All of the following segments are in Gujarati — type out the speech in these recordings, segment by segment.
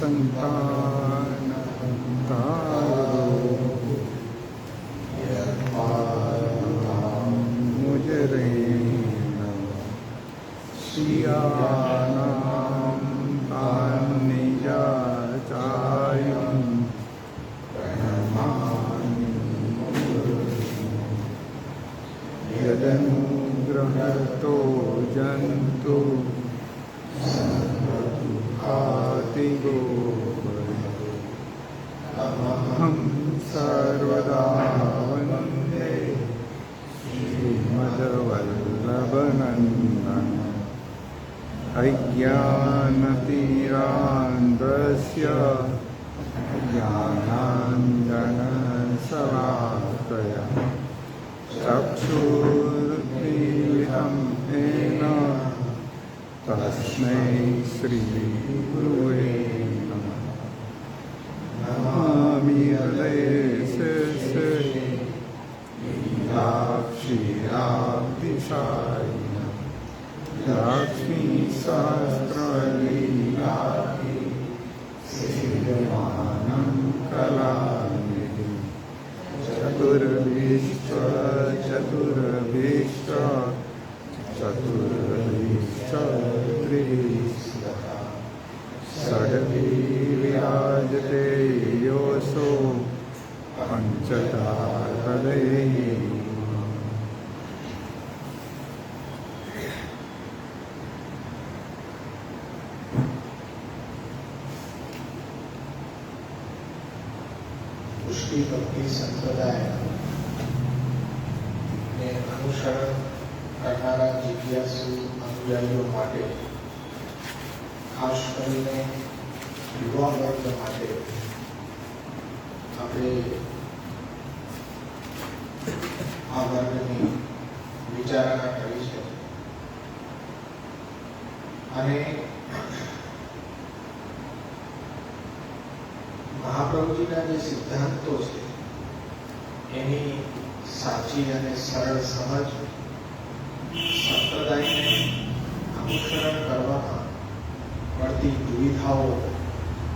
સંતાન તારો મુજરેણ શિયાનામ તાનિજાચાર્યમ યદનુગ્રહતો જંતુ સર્વદુઃખાતિગો અહં સર્વદા વંદે શ્રીમદ્વલ્લભનંદન અજ્ઞાનતિરાન્ધસ્ય જ્ઞાનાંજનશલાકયા ચક્ષુરુન્મીલિतं येन તસ્મૈ શ્રીગુરવે નમઃ. નમામિ હૃદયે ક્ષીરાબ્ધિસાયિનઃ લક્ષ્મી સહસ્રલીલાતિ સેવ્યમાनं કલાનિધિ ચતુર્ભીશ્ચ ચતુર્ભીશ્ચ ચતુર્ભીશ્ચ ત્રિભીશ્ચા ષડભી વિરાજતે યોસો પંચતા હૃદયે. પુષ્ટિ ભક્તિ સંપ્રદાય ને અનુસરણ કરનારા જિજ્ઞાસુ અનુયાયીઓ માટે, ખાસ કરીને યુવા વર્ગ માટે આપણે આ વર્ગની વિચારણા કરી છે. અને મહાપ્રભુજીના જે સિદ્ધાંતો છે એની સાચી અને સરળ સમજ સંપ્રદાયને અનુસરણ કરવામાં પડતી દુવિધાઓ,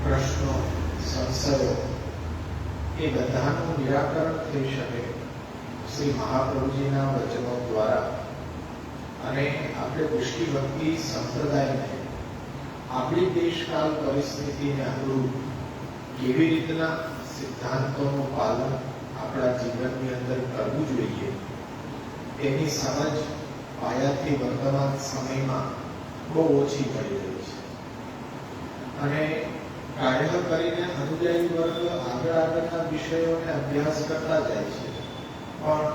પ્રશ્નો, સંશયો એ બધાનું નિરાકરણ થઈ શકે શ્રી મહાપ્રભુજીના વચનો દ્વારા. અને આપણે પુષ્ટિ ભક્તિ સંપ્રદાયને આપણી દેશકાલ પરિસ્થિતિને અનુરૂપ કેવી રીતના સિદ્ધાંતોનું પાલન આપણા જીવનની અંદર કરવું જોઈએ તેની સમજ પાયાથી વર્તમાન સમયમાં બહુ ઓછી મળી રહી છે. અને પ્રાય કરીને અનુયાયી વર્ગ આગળના વિષયોને અભ્યાસ કરતા જાય છે, પણ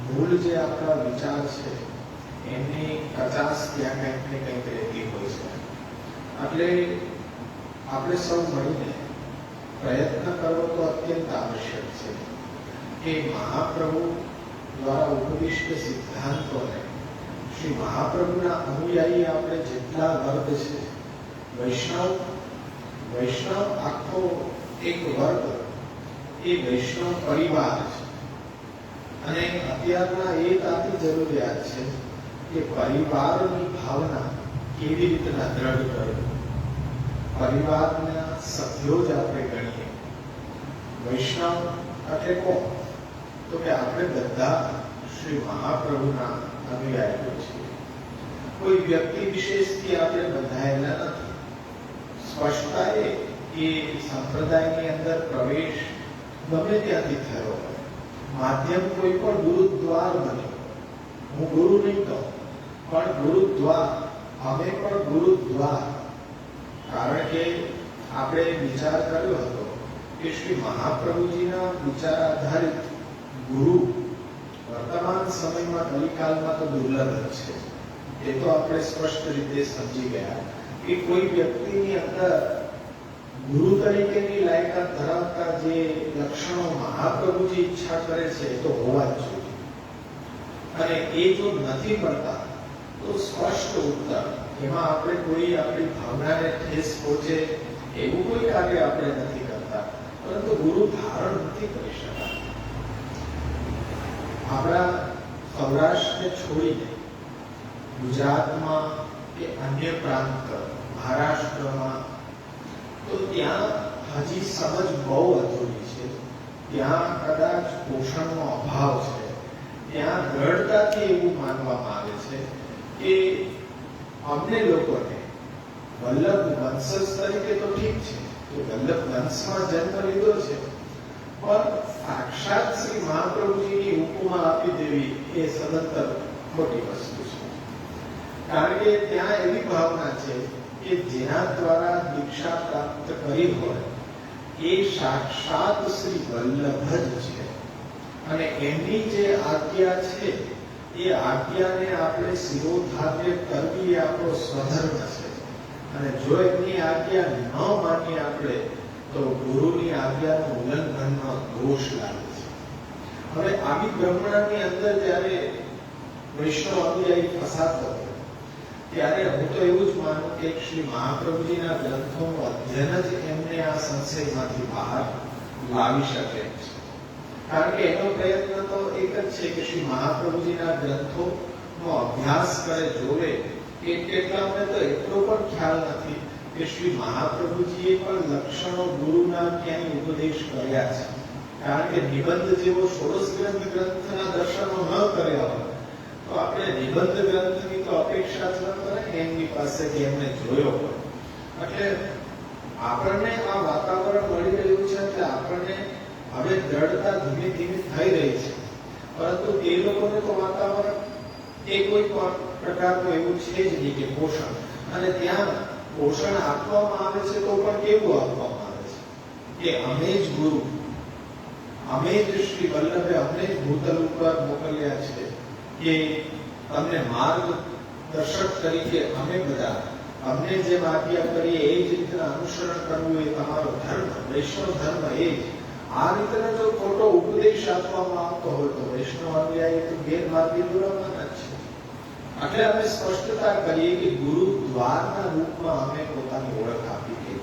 મૂળ જે આપણા વિચાર છે એમની કચાશ ત્યાં કંઈક ને કંઈક રહેતી હોય છે. એટલે આપણે સૌ મળીને પ્રયત્ન કરવો તો અત્યંત આવશ્યક છે કે મહાપ્રભુ દ્વારા ઉપદિષ્ટ સિદ્ધાંતોને શ્રી મહાપ્રભુના અનુયાયી આપણે જેટલા વર્ગ છે, વૈષ્ણવ આખો એક વર્ગ, એ વૈષ્ણવ પરિવાર છે. અને અત્યારના એ તાતી જરૂરિયાત છે કે પરિવારની ભાવના કેવી રીતના દ્રઢ કરવી. પરિવારના સભ્યો જ આપણે ગણીએ. વૈષ્ણવ એટલે કોણ? તો કે આપણે બધા શ્રી મહાપ્રભુના અનુયાયીઓ છીએ. કોઈ વ્યક્તિ વિશેષથી આપણે બંધાયેલા નથી. સ્પષ્ટતા એ સંપ્રદાયની અંદર પ્રવેશ ગમે ત્યાંથી થયો હોય, માધ્યમ કોઈ પણ ગુરુદ્વાર બન્યો. હું ગુરુ નહીં કહું, પણ ગુરુદ્વાર, અમે પણ ગુરુદ્વાર. કારણ કે આપણે વિચાર કર્યો હતો કે શ્રી મહાપ્રભુજીના વિચાર આધારિત ગુરુ વર્તમાન સમયમાં કલિકાલમાં તો દુર્લભ છે. એ તો આપણે સ્પષ્ટ રીતે સમજી ગયા કે કોઈ વ્યક્તિની અંદર ગુરુ તરીકેની લાયકાત ધરાવતા જે લક્ષણો મહાપ્રભુજી ઈચ્છા કરે છે એ તો હોવા જ જોઈએ. અને એ જો નથી મળતા તો સ્પષ્ટ ઉત્તર, એમાં આપણે કોઈ આપણી ભાવનાને ઠેસ પહોંચે એવું કોઈ કાર્ય આપણે નથી કરતા, પરંતુ ગુરુ ધારણ નથી કરી શકતા. આપણા સૌરાષ્ટ્રને છોડીને ગુજરાતમાં કે અન્ય પ્રાંત મહારાષ્ટ્રમાં તો ત્યાં હજી સમજ બહુ અધૂરી છે. ત્યાં કદાચ પોષણનો અભાવ છે. ત્યાં દ્રઢતાથી એવું માનવામાં આવે છે કે અમને લોકોને વલ્લભ વંશજ તરીકે તો ઠીક છે, તો વલ્લભ વંશમાં જન્મ લીધો છે, પણ સાક્ષાત શ્રી મહાપ્રભુજીની ઉપમા આપી દેવી એ સદંતર ખોટી વસ્તુ છે. કારણ કે ત્યાં એવી ભાવના છે કે જેના દ્વારા દીક્ષા પ્રાપ્ત કરી હોય એ સાક્ષાત શ્રી વલ્લભ જ છે, અને એમની જે આજ્ઞા છે એ આજ્ઞાને આપણે શિરોધાર્ય કરવી એ આપણો સ્વધર્મ છે. અને જો એમની આજ્ઞા ન માનીએ આપણે તો ગુરુની આજ્ઞાનું ઉલ્લંઘનનો દોષ લાગે છે. હવે આવી બ્રહ્માંડની અંદર જ્યારે વૈષ્ણવ અનુયાયી ફસાતો હોય ત્યારે હું તો એવું જ માનું કે શ્રી મહાપ્રભુજીના ગ્રંથોનું અધ્યયન જ એમને આ સંશયમાંથી બહાર લાવી શકે છે. કારણ કે એનો પ્રયત્ન તો એક જ છે કે શ્રી મહાપ્રભુજીના ગ્રંથોનો અભ્યાસ કરે, જોવે. કેટલાને તો એટલો પણ ખ્યાલ નથી કે શ્રી મહાપ્રભુજીએ પણ લક્ષણો ગુરુના ક્યાંય ઉપદેશ કર્યા છે. કારણ કે નિબંધ જેવો ષોડશ ગ્રંથના દર્શનો ન કર્યા હોય તો આપણે નિબંધ ગ્રંથની તો અપેક્ષા જ ન કરે ને એમની પાસે કે એમને જોયો હોય. એટલે આપણને આ વાતાવરણ મળી રહ્યું છે, એટલે આપણને હવે દ્રઢતા ધીમે ધીમે થઈ રહી છે. પરંતુ તે લોકોને તો વાતાવરણ એ કોઈ પણ પ્રકારનું એવું છે જ નહીં કે પોષણ, અને ત્યાં પોષણ આપવામાં આવે છે તો પણ કેવું આપવામાં આવે છે કે અમે જ ગુરુ, અમે જ શ્રી વલ્લભે અમને જ ભૂતલ ઉપર મોકલ્યા છે કે તમને માર્ગદર્શક તરીકે અમે બધા અમને જે આજ્ઞા કરીએ એ જ રીતના અનુસરણ કરવું એ તમારો ધર્મ, વૈષ્ણવ ધર્મ. એ જ આ રીતના જો ખોટો ઉપદેશ આપવામાં આવતો હોય તો વૈષ્ણવ અનુયાયી તો ગેરમાર્ગે દોરવાના જ છે. એટલે અમે સ્પષ્ટતા કરીએ કે ગુરુ દ્વારના રૂપમાં અમે પોતાની ઓળખ આપી કે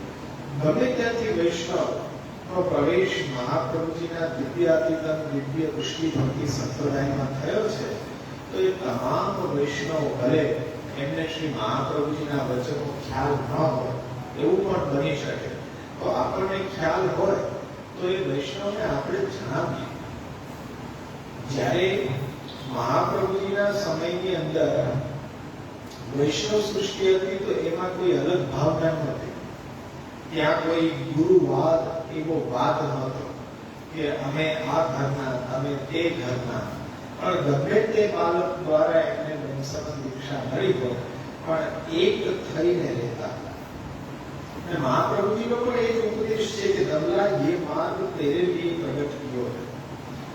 ગમે ત્યાંથી વૈષ્ણવનો પ્રવેશ મહાપ્રભુજીના દિવ્યાતીતમ દિવ્ય પુષ્ટિ ભક્તિ સંપ્રદાયમાં થયો છે તો એ તમામ વૈષ્ણવ ભલે એમને શ્રી મહાપ્રભુજીના વચનો ખ્યાલ ન હોય એવું પણ બની શકે, તો આપણને ખ્યાલ હોય તો એ વૈષ્ણવને આપણે જણાવીએ. જ્યારે મહાપ્રભુજીના સમયની અંદર વૈષ્ણવ સૃષ્ટિ હતી તો એમાં કોઈ અલગ ભાવના નહોતી. ત્યાં કોઈ ગુરુવાદ એવો વાદ નહોતો કે અમે આ ઘરના, અમે તે ઘરના. પણ ગમે તે બાળક દ્વારા એમને બ્રહ્મસંગ દીક્ષા મળી હોય પણ એક થઈને રહેતા. અને મહાપ્રભુજીનો પણ એ જ ઉપદેશ છે કે દમલા ये मार्ग तेरे लिए प्रगट कियो है.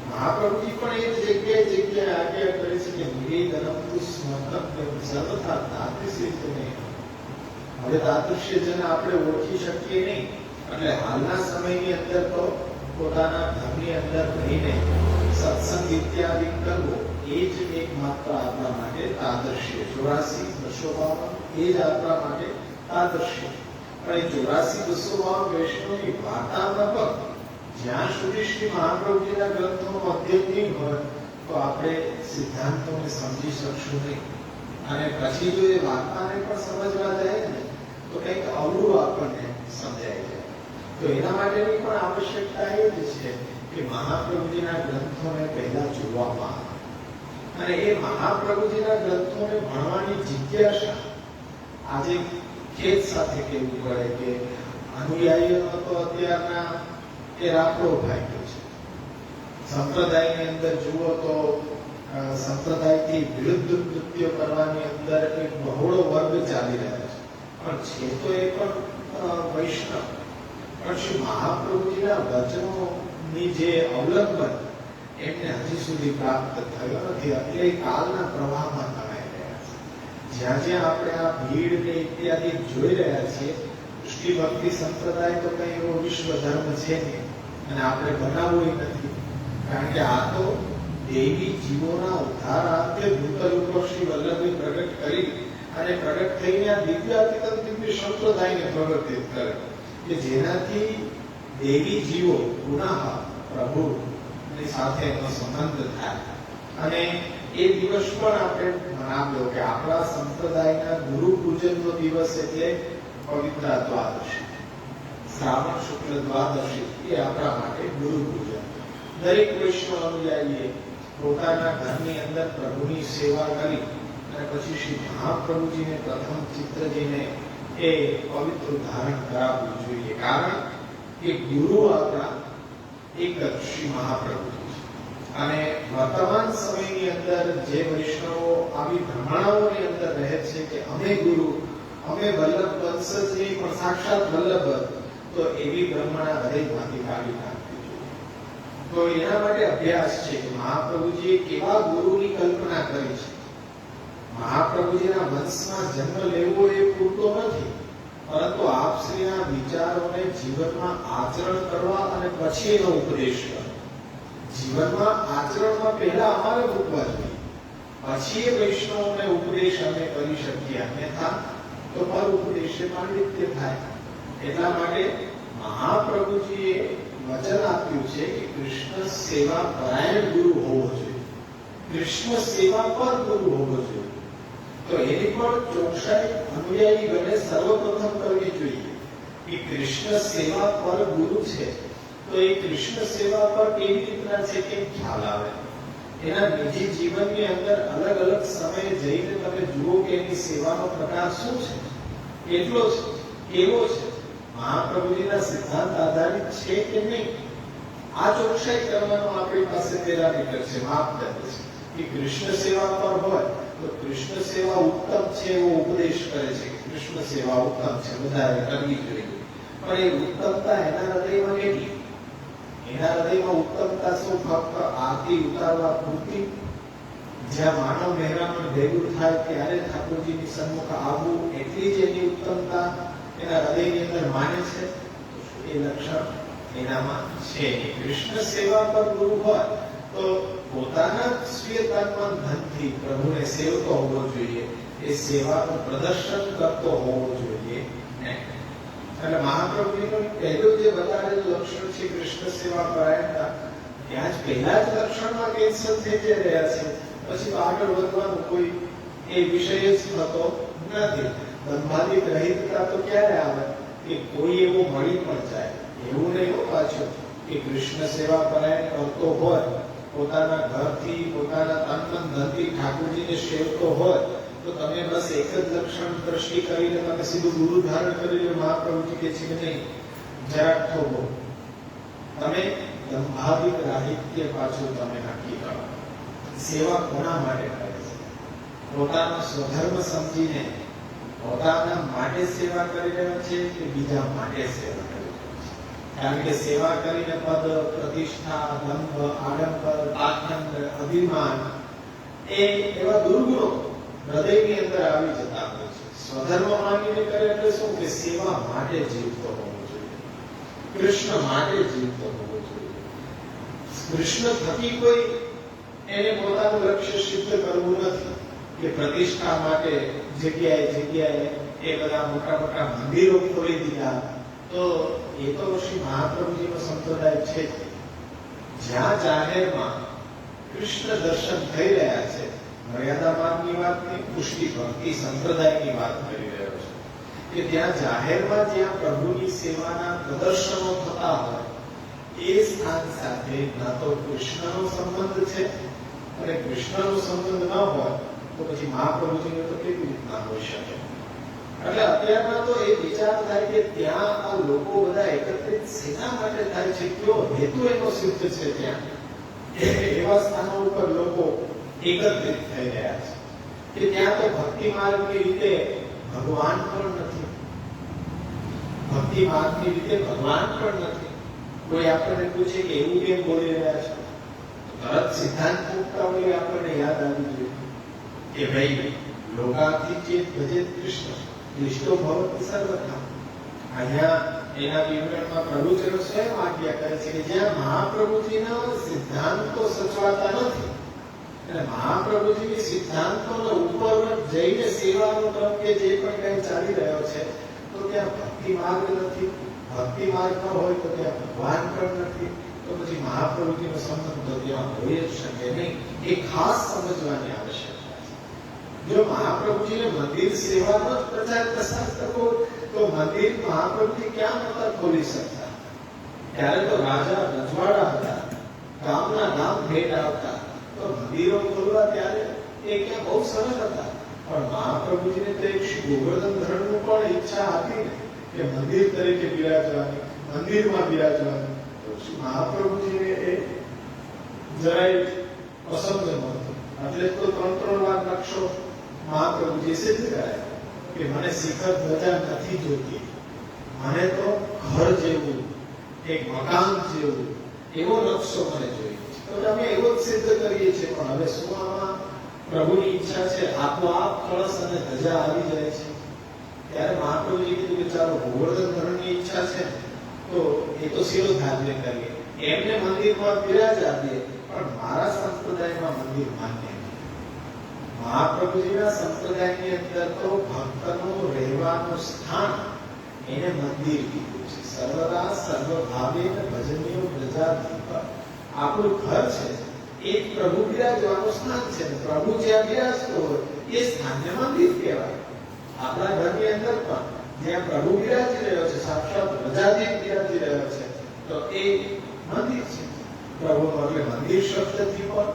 મહાપ્રભુજી પણ એ જગ્યાએ આજ્ઞા કરે છે કે નિવેદનમ તુ સ્મર્તવ્યમ સર્વથા તાદૃશ્ય નહીં. હવે તાદૃશ્ય જેને આપણે ઓળખી શકીએ નહીં, એટલે હાલના સમયની અંદર તો પોતાના ઘરની અંદર રહીને સત્સંગ ઇત્યાદિ કરવો એ જ એકમાત્ર આપણા માટે તાદૃશ્ય. 84, 252 એ જ આપણા માટે તાદૃશ્ય. પણ એ 84, 252 વૈષ્ણવની વાર્તામાં પણ જ્યાં સુધી શ્રી મહાપ્રભુજીના ગ્રંથોનું અધ્યયન નહીં હોય તો આપણે સિદ્ધાંતોને સમજી શકશું નહીં. અને પછી જો એ વાર્તાને પણ સમજવા જાય ને તો કંઈક અવળું આપણને સમજાય જાય. તો એના માટેની પણ આવશ્યકતા એ જ છે કે મહાપ્રભુજીના ગ્રંથોને પહેલા જોવામાં આવે, અને એ મહાપ્રભુજીના ગ્રંથોને ભણવાની જિજ્ઞાસા આજે ખેદ સાથે કહેવું પડે કે અનુયાયીઓનો તો અત્યારના એ રાપડો ભાગ્યો છે. સંપ્રદાયની અંદર જુઓ તો સંપ્રદાયથી વિરુદ્ધ કૃત્ય કરવાની અંદર એક બહોળો વર્ગ ચાલી રહ્યા છે, પણ છે તો એ પણ વૈષ્ણવ. પણ શ્રી મહાપ્રભુજીના વચનોની જે અવલંબન એમને હજી સુધી પ્રાપ્ત થયો નથી. એટલે કાલના પ્રવાહમાં તણાઈ રહ્યા છે. જ્યાં જ્યાં આપણે આ ભીડ ને ઇત્યાદિ જોઈ રહ્યા છીએ, પુષ્ટિ ભક્તિ સંપ્રદાય તો કઈ એવો વિશ્વ ધર્મ છે નહીં, અને આપણે બનાવવું નથી. કારણ કે આ તો દેવી જીવોના ઉદ્ધારાર્થે ભૂતલ ઉપર શ્રી વલ્લભે પ્રગટ કરી અને પ્રગટ થઈને આ દિવ્યાતીતમ દિવ્ય સંપ્રદાયને પ્રવર્તિત કરે કે જેનાથી દેવી જીવો પુનઃ પ્રભુની સાથે એનો સંબંધ થાય. અને એ દિવસ પણ આપણે મનાવ્યો કે આપણા સંપ્રદાયના ગુરુ પૂજનનો દિવસ એટલે પવિત્ર દ્વાદશી. શ્રાવણ શુક્લ દ્વાદશી એ આપણા માટે ગુરુ પૂજન. દરેક વૈષ્ણવ અનુયાયીએ પોતાના ઘરની અંદર પ્રભુની સેવા કરી અને પછી શ્રી મહાપ્રભુજીને પ્રથમ ચિત્રજીને એ પવિત્ર ધારણ કરાવવું જોઈએ. કારણ કે ગુરુ આપણા એક જ શ્રી મહાપ્રભુજી છે. અને વર્તમાન સમયની અંદર જે વૈષ્ણવો આવી ભ્રમણાઓની અંદર રહે છે કે અમે ગુરુ, અમે વલ્લભ વંશજ નહીં પણ સાક્ષાત વલ્લભ, તો એવી ભ્રમણા હૃદયમાંથી કાઢી નાખવી જોઈએ. તો એના માટે અભ્યાસ છે કે મહાપ્રભુજીએ કેવા ગુરુની કલ્પના કરી છે. મહાપ્રભુજીના વંશમાં જન્મ લેવો એ પૂરતો નથી, પરંતુ આપશ્રીના વિચારોને જીવનમાં આચરણ કરવા અને પછી એનો ઉપદેશ કરવો. જીવનમાં આચરણમાં પહેલા અમારે મૂકવા જોઈએ, પછી એ વૈષ્ણવોને ઉપદેશ અમે કરી શકીએ. અન્યથા તો પર ઉપદેશે પાંડિત્ય થાય. એટલા માટે મહાપ્રભુજીએ વચન આપ્યું છે કે કૃષ્ણ સેવા પરાયણ ગુરુ હોવો જોઈએ, કૃષ્ણ સેવા પર ગુરુ હોવો જોઈએ. તો એની પણ ચોકસાઈ અનુયાયી ગણે સર્વપ્રથમ કરવી જોઈએ કે કૃષ્ણ સેવા પર ગુરુ છે, તો એ કૃષ્ણ સેવા પર કેવી રીતના છે કેમ ખ્યાલ આવે. એના નિજી જીવનની અંદર અલગ અલગ સમયે જઈને તમે જુઓ કે એની સેવાનો પ્રકાર શું છે, કેટલો છે, કેવો છે, મહાપ્રભુજીના સિદ્ધાંત આધારિત છે કે નહીં. આ ચોકસાઈ કરવાનો આપણી પાસે પેરામીટર છે, માપદંડ છે કે કૃષ્ણ સેવા પર હોય તો કૃષ્ણ સેવા ઉત્તમ છે એવો ઉપદેશ કરે છે કે કૃષ્ણ સેવા ઉત્તમ છે, બધાએ કરવી જોઈએ. પણ એ ઉત્તમતા એના હૃદયમાં કેટલી? એના હૃદયમાં ઉત્તમતા શું ફક્ત આરતી ઉતારવા પૂરતી? જ્યાં માનવ મહેરામણ ભેગું થાય ત્યારે ઠાકોરજીની સન્મુખ આવવું, એટલી જ એની ઉત્તમતા એના હૃદયની અંદર માને છે? એ લક્ષણ એનામાં છે. કૃષ્ણ સેવા પર ગુરુ હોય તો પોતાના સ્વીય તન ધનથી પ્રભુને સેવતો હોવો જોઈએ, એ સેવાનું પ્રદર્શન કરતો હોવો જોઈએ. એટલે મહાપ્રભુજીનું પહેલું જે બતાવેલું લક્ષણ છે કૃષ્ણ સેવા પરાયણતા, ત્યાં જ પહેલા જ લક્ષણમાં કેન્સલ થઈ જઈ રહ્યા છે. પછી આગળ વધવાનું કોઈ એ વિષય જ થતો નથી. બંધાનિક રહિતતા તો ક્યારે આવે કે કોઈ એવો મળી પણ જાય. એવું નહીં પાછું કે કૃષ્ણ સેવા પરાયણ કરતો હોય, પોતાના ઘરથી પોતાના તન ધનથી ઠાકોરજીને સેવતો હોય, તો તમે બસ એક જ લક્ષણ દ્રષ્ટિ કરીને તમે સીધું ગુરુ ધારણ કરી લો. મહાપ્રભુજી કે છે કે નહીં, જરાક થોભો. તમે દંભાવિક રાહિત્ય પાછું તમે નક્કી કરો. સેવા કોના માટે કરે છે? પોતાનો સ્વધર્મ સમજીને પોતાના માટે સેવા કરી રહ્યો છે કે બીજા માટે સેવા કરી રહ્યો છે? કારણ કે સેવા કરીને પદ, પ્રતિષ્ઠા, દંભ, આડંબર, પાખંડ, અભિમાન એ એવા દુર્ગુણો હૃદયની અંદર આવી જતા હોય છે. સ્વધર્મ માનીને કરે એટલે શું કે સેવા માટે જીવતો હોવો જોઈએ, કૃષ્ણ માટે જીવતો હોવો જોઈએ. કૃષ્ણ થકી કોઈ એને પોતાનું લક્ષ્ય સિદ્ધ કરવું નથી કે પ્રતિષ્ઠા માટે જગ્યાએ જગ્યાએ એ બધા મોટા મોટા મંદિરો ખોલી દીધા. તો એ તો શ્રી મહાપ્રભુજીનો સંપ્રદાય છે. જ્યાં જાહેરમાં કૃષ્ણ દર્શન થઈ રહ્યા છે, મર્યાદા માર્ગની વાત નહીં, પુષ્ટિ ભક્તિ સંપ્રદાયની વાત કરી રહ્યો છે, કે ત્યાં જાહેરમાં જ્યાં પ્રભુની સેવાના પ્રદર્શનો થતા હોય એ સ્થાન સાથે ના તો કૃષ્ણનો સંબંધ છે, અને કૃષ્ણનો સંબંધ ન હોય તો પછી મહાપ્રભુજીને તો કેવી રીતના હોઈ શકે. એટલે અત્યારના તો એ વિચાર થાય કે ત્યાં આ લોકો બધા એકત્રિત શેના માટે થાય છે, કયો હેતુ એનો સિદ્ધ છે. ત્યાં એવા સ્થાનો ઉપર લોકો એકત્રિત થઈ રહ્યા છે કે ત્યાં તો ભક્તિ માર્ગની રીતે ભગવાન પણ નથી, ભક્તિ માર્ગની રીતે ભગવાન પણ નથી. કોઈ આપણને પૂછે કે એવું કેમ બોલી રહ્યા છે, તરત સિદ્ધાંત મૂકતા હોય આપણને યાદ આવી જોઈએ કે ભાઈ લોકાથી ચેત ભજેત કૃષ્ણ ક્લિષ્ટો ભવતિ સર્વથા. અહીંયા એના વિવરણમાં પ્રભુચરો સ્વયં આજ્ઞા કરે છે કે જ્યાં મહાપ્રભુજીના સિદ્ધાંતો સચવાતા નથી અને મહાપ્રભુજીની સિદ્ધાંતોનો ઉપર જઈને સેવાનો ક્રમ કે જે પણ કઈ ચાલી રહ્યો છે, તો ત્યાં ભક્તિ માર્ગ નથી. ભક્તિ માર્ગ ન હોય તો ત્યાં ભગવાન પણ નથી. તો પછી મહાપ્રભુજીનો સંબંધ તો ત્યાં હોઈ જ શકે નહીં. એ ખાસ સમજવાની આવશ્યકતા છે. જો મહાપ્રભુજીને મંદિર સેવાનો જ પ્રચાર પ્રસાર કરવો તો મંદિર મહાપ્રભુજી ક્યાં નતા ખોલી શકતા? ત્યારે તો રાજા રજવાડા હતા, ગામના ગામ ભેટ આવતા, તો મંદિરો ખોલવા ત્યારે એ ક્યાં બહુ સરળ હતા. પણ મહાપ્રભુજીને તો એક શ્રી ગોવર્ધન ધરણનું પણ ઈચ્છા હતી ને કે મંદિર તરીકે બિરાજવાની, મંદિરમાં બિરાજવાની. તો મહાપ્રભુજીને એ જરાય પસંદ નહોતું. એટલે તો 3 વાર નકશો મહાપ્રભુજી સિદ્ધ કરાય કે મને શિખર ધજા નથી જોતી, મને તો ઘર જેવું, એક મકાન જેવું એવો નકશો મને જોઈએ છે. તો અમે એવો જ સિદ્ધ કરીએ છીએ. પણ હવે શું આમાં પ્રભુની ઈચ્છા છે, આપોઆપ કળશ અને ધજા આવી જાય છે. ત્યારે મહાપ્રભુજી કીધું કે ચાલો ગોવર્ધન ધરણની ઈચ્છા છે તો એ તો શિરોધાર્ય કરીએ, એમને મંદિરમાં બિરાજ આપીએ, પણ મારા સંપ્રદાયમાં મંદિર માન્ય નથી. મહાપ્રભુજીના સંપ્રદાયની અંદર તો ભક્તનું રહેવાનું સ્થાન એને મંદિર કીધું છે. સર્વદા સર્વભાવે ભજનીય પ્રજાધિપ, આપણું ઘર છે એ પ્રભુ બિરાજવાનું સ્થાન છે. પ્રભુ જ્યાં બિરાજતો હોય એ સ્થાનને મંદિર કહેવાય. આપણા ઘરની અંદર પણ જ્યાં પ્રભુ બિરાજી રહ્યો છે, સાક્ષાત પ્રજાધિપ બિરાજી રહ્યો છે, તો એ મંદિર છે. પ્રભુ એટલે મંદિર શબ્દથી પણ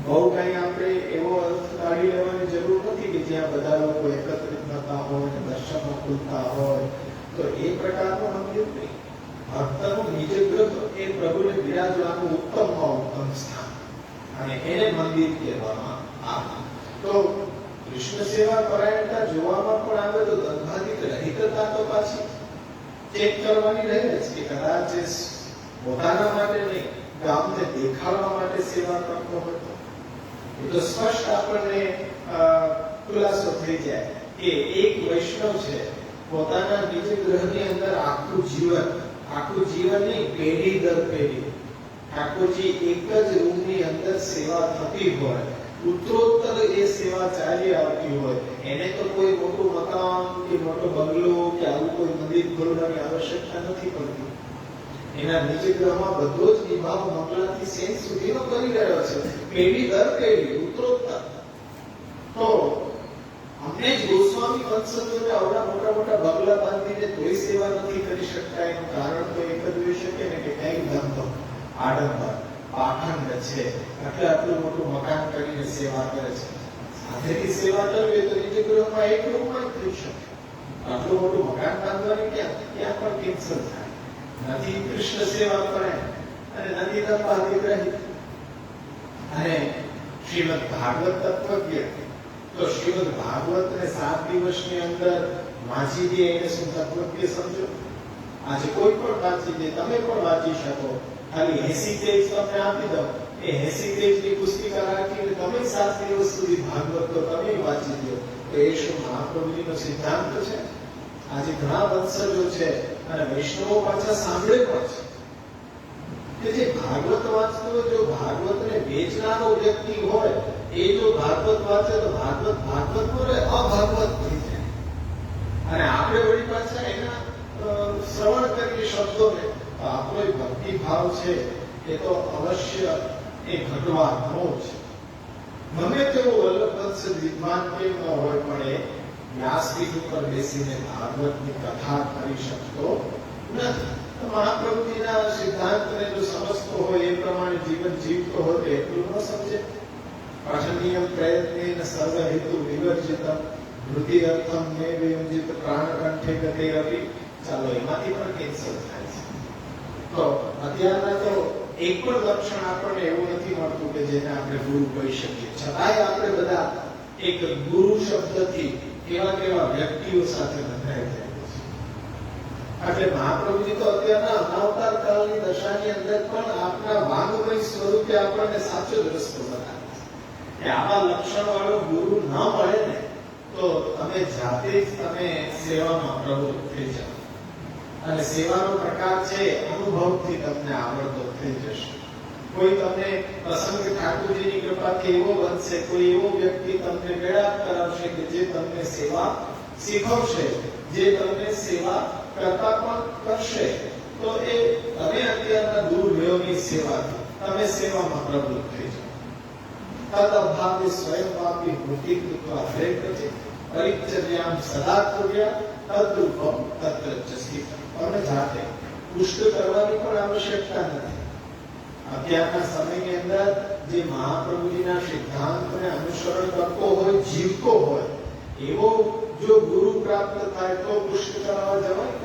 બહુ કઈ આપણે એવો અર્થ કાઢી લેવાની જરૂર નથી કે જ્યાં બધા લોકો એકત્રિત થતા હોય અને દર્શનો ખુલતા હોય. તો એ પ્રકારનું મંદિર નહીં. ભક્તનું નિજ ગૃહ એ પ્રભુને બિરાજવાનું ઉત્તમમાં ઉત્તમ સ્થાન, અને એને મંદિર કહેવામાં આવે. તો કૃષ્ણ સેવા પરાયણતા જોવામાં પણ આવે તો દંભાધિક રહિતતા તો પાછી ચેક કરવાની રહે છે કે કદાચ પોતાના માટે નહીં, ગામને દેખાડવા માટે સેવા કરતો હતો. એ તો સ્પષ્ટ આપણને ખુલાસો થઈ જાય કે એક વૈષ્ણવ છે, પોતાના નિજ ગ્રહની અંદર આખું જીવન નહીં, પેઢી દર પેઢી ઠાકોરજી એક જ રૂમની અંદર સેવા થતી હોય, ઉત્તરોત્તર એ સેવા ચાલી આવતી હોય, એને તો કોઈ મોટું મકાન કે મોટો બંગલો કે આવું કોઈ મંદિર ખોલવાની આવશ્યકતા નથી પડતી. એના નિજ ગ્રહમાં બધો જ નિભાવ મંગલાથી સેન સુધીનો કરી રહ્યો છે, પેઢી દર પેઢી ઉત્તરોત્તર. તો અમને જ ગોસ્વામી વંશજોને આવડા મોટા મોટા બંગલા બાંધીને તોય સેવા નથી કરી શકતા. એનું કારણ તો એક જ હોઈ શકે ને કે કઈ ધંધો આડંબર પાખંડ છે, એટલે આટલું મોટું મકાન કરીને સેવા કરે છે. સાથેથી સેવા કરવી તો નિજ ગૃહમાં એક રૂમમાં જ થઈ શકે. આટલું મોટું મકાન બાંધવાની ક્યાં પણ કેન્સલ થાય. નથી કૃષ્ણ સેવા કરે અને નથી દંભાધિક રહિત. અને શ્રીમદ ભાગવત તત્વજ્ઞ, તો શ્રીમદ ભાગવત ને 7 દિવસની અંદર વાંચી દે એને શું તત્વજ્ઞ સમજો? આજે કોઈ પણ વાંચી દે, તમે પણ વાંચી શકો. ખાલી 80 પેજ તમને આપી દો, એ 80 પેજની પુસ્તિકા રાખીને તમે 7 દિવસ સુધી ભાગવત તો તમે વાંચી દો, તો એ શું મહાપ્રભુજીનો સિદ્ધાંત છે? આજે ઘણા વંશજો છે અને વૈષ્ણવો પાછા સાંભળે પણ છે કે જે ભાગવત વાંચતો હોય, જો ભાગવતને વેચનારો વ્યક્તિ હોય, એ જો ભાગવત વાંચે તો ભાગવત બોલે અભાગવત થઈ જાય. અને આપણે વળી પાછા એના શ્રવણ કરીએ શબ્દોને, તો આપણો ભક્તિ ભાવ છે એ તો અવશ્ય એ ઘટવાનો છે. ગમે તેવો વલ્લભવંશ વિદ્વાન કેમ ન હોય, પણ એ વ્યાસપીઠ ઉપર બેસીને ભાગવતની કથા કરી શકતો નથી. તો મહાપ્રભુજીના સિદ્ધાંતને જો સમજતો હોય, એ પ્રમાણે જીવન જીવતો હોય તો એટલું ન સમજે. પાઠનીયમ પ્રયત્નેન સર્વ હેતુ વિવર્જિતમ વૃદ્ધિ અર્થમ મે વિયોજિત પ્રાણકંઠે ગતે અપી. ચાલો એમાંથી પણ કેન્સલ થાય છે. તો અત્યારના તો એક પણ લક્ષણ આપણને એવું નથી મળતું કે જેને આપણે ગુરુ કહી શકીએ. છતાંય આપણે બધા એક ગુરુ શબ્દથી કેવા કેવા વ્યક્તિઓ સાથે બંધાઈ જાય છે. એટલે મહાપ્રભુજી તો અત્યારના અનાવતાર કાળની દશાની અંદર પણ આપના વાંગમય સ્વરૂપે આપણને સાચો જ રસ્તો બતાવે છે. આવા લક્ષણ વાળો ગુરુ ન મળે ને તો તમે જાતે જ તમે સેવામાં પ્રવૃત્ત થઈ જાઓ. અને સેવાનો પ્રકાર છે અનુભવથી તમને આવડતો થઈ જશે. કોઈ તમને પ્રસંગ ઠાકોરજીની કૃપાથી એવો બનશે, કોઈ એવો વ્યક્તિ તમને મેળાપ કરાવશે કે જે તમને સેવા શીખવશે, જે તમને સેવા કરતા પણ કરશે. તો એ તમે અત્યારના દૂર વ્યયોની સેવાથી તમે સેવામાં પ્રવૃત્ત થઈ જાઓ. તદ અભાવે સ્વયંવાપી મૂર્તિ કૃત્વા હરે પ્રતિ પરિચર્યામ સદા કુર્યા તદ્રૂપમ તત્ર ચ સ્થિત. અને જાતે પુષ્ટ કરવાની પણ આવશ્યકતા નથી. અત્યારના સમયની અંદર જે મહાપ્રભુજીના સિદ્ધાંતને અનુસરણ કરતો હોય, જીવતો હોય એવો જો ગુરુ પ્રાપ્ત થાય તો પુષ્ટ કરાવવા જવાય.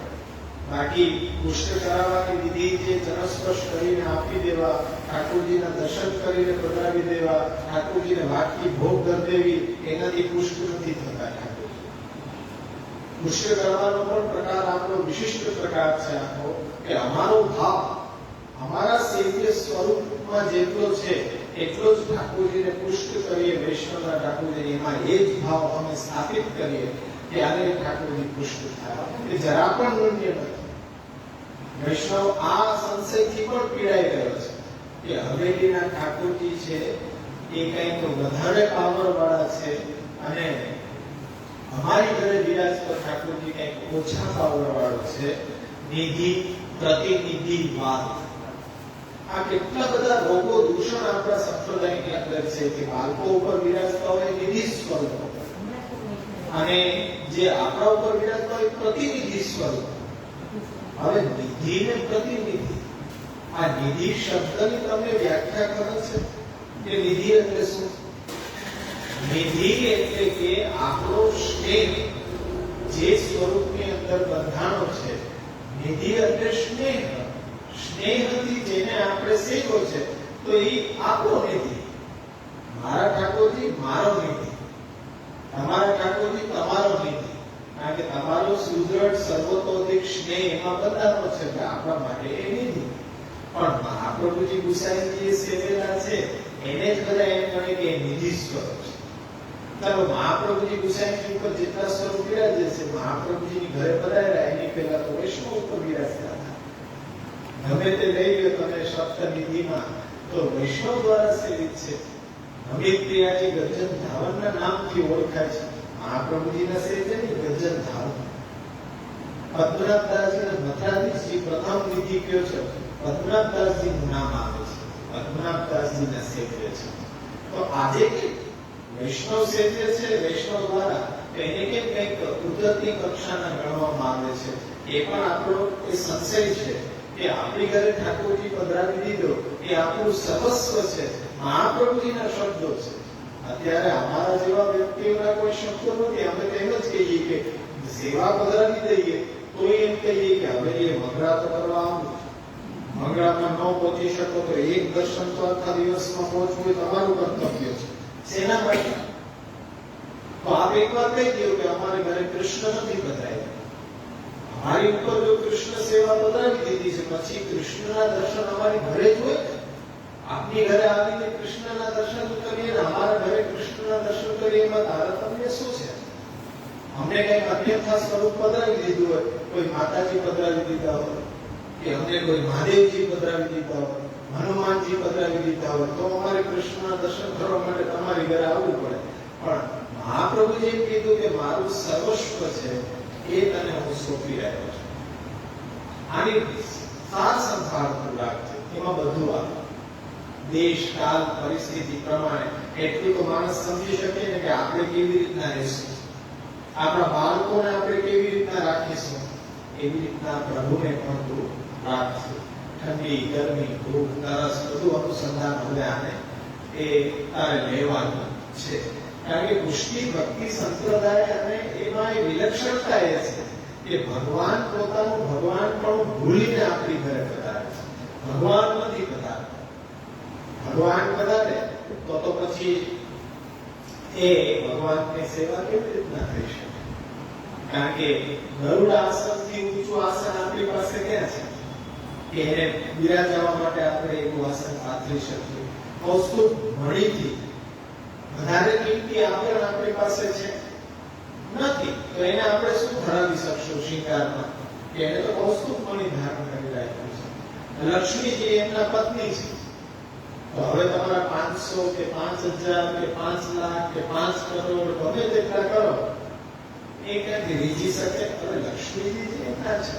બાકી પુષ્ટ કરાવવાની વિધિ જે જનસ્પર્શ કરીને આપી દેવા, ઠાકોરજીના દર્શન કરીને પધરાવી દેવા, ઠાકોરજીને વાટકી ભોગ કરી દેવી, એનાથી પુષ્ટ નથી થતા. ઠાકોરજી પુષ્ટ કરવાનો પણ પ્રકાર આપણો વિશિષ્ટ પ્રકાર છે આખો, કે અમારો ભાવ અમારા સેવ્ય સ્વરૂપમાં જેટલો છે એટલો જ ઠાકોરજીને પુષ્ટ કરીએ. વૈષ્ણવના ઠાકોરજી એમાં એ જ ભાવ અમે સ્થાપિત કરીએ ત્યારે ઠાકોરજી પુષ્ટ થાય. એ જરા પણ નૂન્ય નથી. વૈષ્ણવ આ સંશયથી પણ પીડાઈ ગયો છે કે હવેલીના ઠાકોરજી છે એ કંઈક વધારે પાવર વાળા છે અને અમારી ઘરે વિરાજતો ઠાકોરજી કંઈક ઓછા પાવર વાળો છે. નિધિ પ્રતિનિધિ વાત, આ કેટલા બધા રોગો દૂષણ આપણા સંપ્રદાયની અંદર છે કે બાળકો ઉપર વિરાજતા હોય નિધિ સ્વરૂપ અને જે આપણા ઉપર વિરાજતા હોય પ્રતિનિધિ સ્વરૂપ. હવે નિધિ ને પ્રતિનિધિ, આ નિધિ શબ્દની તમને વ્યાખ્યા કરે છે કે નિધિ એટલે શું? નિધિ એટલે કે આપણો સ્નેહ જે સ્વરૂપની અંદર બંધાણો છે. નિધિ એટલે સ્નેહ. સ્નેહથી જેને આપણે સેવો છે તો એ આપણો નિધિ. મારા ઠાકોરજી મારો નિધિ, તમારા ઠાકોરજી તમારો નિધિ. કારણ કે તમારો સુદૃઢ સર્વતોધિક સ્નેહ એમાં બંધાણો છે કે આપણા માટે એ નિધિ. પણ મહાપ્રભુજી ગુસાઈજી સેવેલા છે એને જ બધા એમ ગણે કે નિધિ સ્વરૂપ છે. ચાલો મહાપ્રભુજી ગુસાઈજી ઉપર જેટલા સ્વરૂપ બિરાજે છે, મહાપ્રભુજીની ઘરે પધાર્યા એની પહેલા તો વૈષ્ણવ ઉપર બિરાજતા હતા. ગમે તે લઈ લો તમે સપ્તનિધિમાં તો વૈષ્ણવ દ્વારા સેવિત છે. અમિત પ્રિયાજી ગર્જન ધાવનના નામથી ઓળખાય છે. મહાપ્રભુજીના સેવની ગર્જન ધાવન. પદ્મનાભદાસજીના મથુરાધીશજી પ્રથમ નિધિ કયો છે? પદ્મનાભદાસજીનું નામ આવે છે. પદ્મનાભદાસજીના સેવ્ય છે. તો આજે વૈષ્ણવ સેવ્ય છે વૈષ્ણવ દ્વારા, એને કેમ કંઈક ઉદ્ધતની કક્ષાના ગણવામાં આવે છે? એ પણ આપણો એ સંશય છે કે આપણી ઘરે ઠાકોરજી પધરાવી દીધો એ આપણું સર્વસ્વ છે. મહાપ્રભુજીના શબ્દો છે. અત્યારે અમારા જેવા વ્યક્તિઓના કોઈ શબ્દો નથી. અમે તેમ જ કહીએ કે સેવા પધરાવી દઈએ તો એમ કહીએ કે હવે એ મંગળા તો કરવા આવું, મંગળામાં ન પહોંચી શકો તો એક દર્શન તો આખા દિવસમાં પહોંચવું એ તમારું કર્તવ્ય છે. શેના માટે? તો આપ એક વાર કહી દો કે અમારે ઘરે કૃષ્ણ નથી પધરાયા. અમારી ઉપર જો કૃષ્ણ સેવા પધરાવી દીધી છે પછી કૃષ્ણના દર્શન અમારી ઘરે જ હોય. આપની ઘરે આવીને કૃષ્ણના દર્શન કરીએ ને અમારા ઘરે કૃષ્ણના દર્શન કરીએ એમાં તારતમ્ય શું છે? અમને કઈ અન્યથા સ્વરૂપ પધરાવી દીધું હોય, કોઈ માતાજી પધરાવી દીધા હોય કે અમને કોઈ મહાદેવજી પધરાવી દીધા હોય, હનુમાનજી પધરાવી દીધા હોય તો અમારે કૃષ્ણના દર્શન કરવા માટે તમારી ઘરે આવવું પડે. પણ મહાપ્રભુજીએ કીધું કે મારું સર્વસ્વ છે એ તને હું સોંપી રહ્યો છું. આની સાર સંભાળ રાખજે. એમાં બધું આવે. દેશ કાલ પરિસ્થિતિ પ્રમાણે એટલું તો માણસ સમજી શકે ને કે આપણે કેવી રીતના રહેશું, આપણા બાળકોને આપણે કેવી રીતના રાખીશું, એવી રીતના પ્રભુને પણ તું રાખશે. ઠંડી, ગરમી, ભૂખ, તરસ બધું અનુસંધાન હવે આને એ તારે લેવાનું છે. કારણ કે પુષ્ટિ ભક્તિ સંપ્રદાય અને એમાં એ વિલક્ષણતા એ છે કે ભગવાન પોતાનું ભગવાન પણ ભૂલીને આપણી ઘરે પધારે છે. ભગવાન નથી પધારતા. ભગવાન પધારે તો પછી એ ભગવાનની સેવા કેવી રીતના થઈ શકે? કારણ કે ગરુડ આસનથી ઊંચું આસન આપણી પાસે ક્યાં છે કે એને બિરાજવા માટે આપણે એવું આસન પાથરી શકીએ? કૌસ્તુભ મણીથી વધારે કિંમતી આભરણ આપણી પાસે છે નથી, તો એને આપણે શું ધરાવી શકશું શિંગારમાં? કે એને તો કૌસ્તુભ મણી ધારણ કરી રાખ્યું છે. લક્ષ્મીજી એમના પત્ની છે. તો હવે તમારા 500 કે 5000 કે 5 લાખ કે 5 કરોડ ગમે તેટલા કરો એ ક્યાંથી રીઝી શકે? હવે લક્ષ્મીજી એમના છે.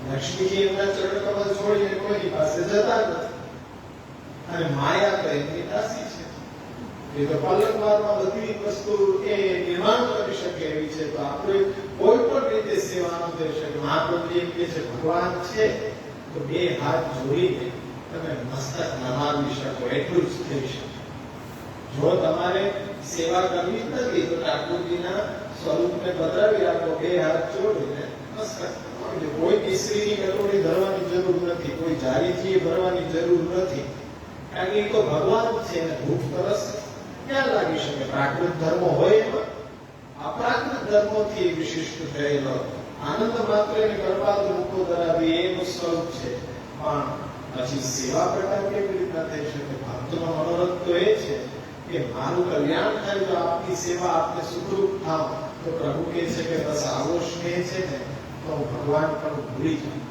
લક્ષ્મીજી એમના ચરણ કમળ છોડીને કોઈની પાસે જતા નથી. અને માયા તો એમની દાસી છે. એ તો પલકવારમાં બધી વસ્તુ એ નિર્માણ કરી શકે એવી છે. તો આપણે કોઈ પણ રીતે સેવાનો થઈ શકે. મહાપ્રભુ એમ કહે છે ભગવાન છે તો બે હાથ જોડીને તમે મસ્તક નમાવી શકો, એટલું જ થઈ શકે. જો તમારે સેવા કરવી જ નથી તો ઠાકોરજીના સ્વરૂપને પધરાવી રાખો, બે હાથ જોડીને મસ્તક નમાવી. કોઈ કેસરીની કટોરી ધરવાની જરૂર નથી, કોઈ જારીથી ભરવાની જરૂર નથી, કારણ કે એ તો ભગવાન છે ને ભૂખ તરસ ક્યાં લાગી શકે? પ્રાકૃત ધર્મ હોય એમાં અપ્રાકૃત ધર્મોથી વિશિષ્ટ થયેલો આનંદ માત્ર ની કરપાદ મૂકો ધરાવી એનું સ્વરૂપ છે. પણ પછી સેવા પ્રકાર કેવી રીતના થઈ શકે? ભક્તનો મનોરથ તો એ છે કે મારું કલ્યાણ થાય, જો આપની સેવા આપને સુખરૂપ થાવ તો પ્રભુ કહે છે કે બસ આવો સ્નેહ છે ને તો ભગવાન પણ ભૂલી જાય.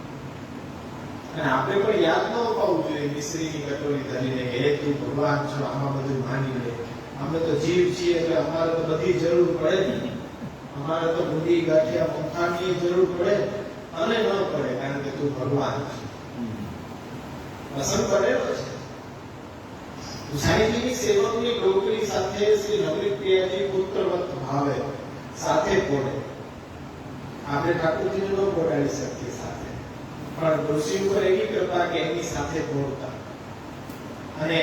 અને આપણે પણ યાદ ન અપાવવું જોઈએ મિશ્રીની કટોરી ધરીને કે હે તું ભગવાન છો, આમાં બધું માની લે. અમે તો જીવ છીએ એટલે અમારે તો બધી જરૂર પડે ને, અમારે તો બુંદી ગાંઠિયા પંખાની જરૂર પડે અને ન પડે, કારણ કે તું ભગવાન છે. પસંદ પડેલો છે. ગુસાઈજીની સેવકની ડોકરી સાથે શ્રી નવરીત પ્રિયાજી પુત્રવત ભાવે સાથે પોડે. આપણે ઠાકોરજીને ન પોડાડી શકીએ સાથે, પણ ડોશી ઉપર એવી કૃપા કે એની સાથે પોડતા અને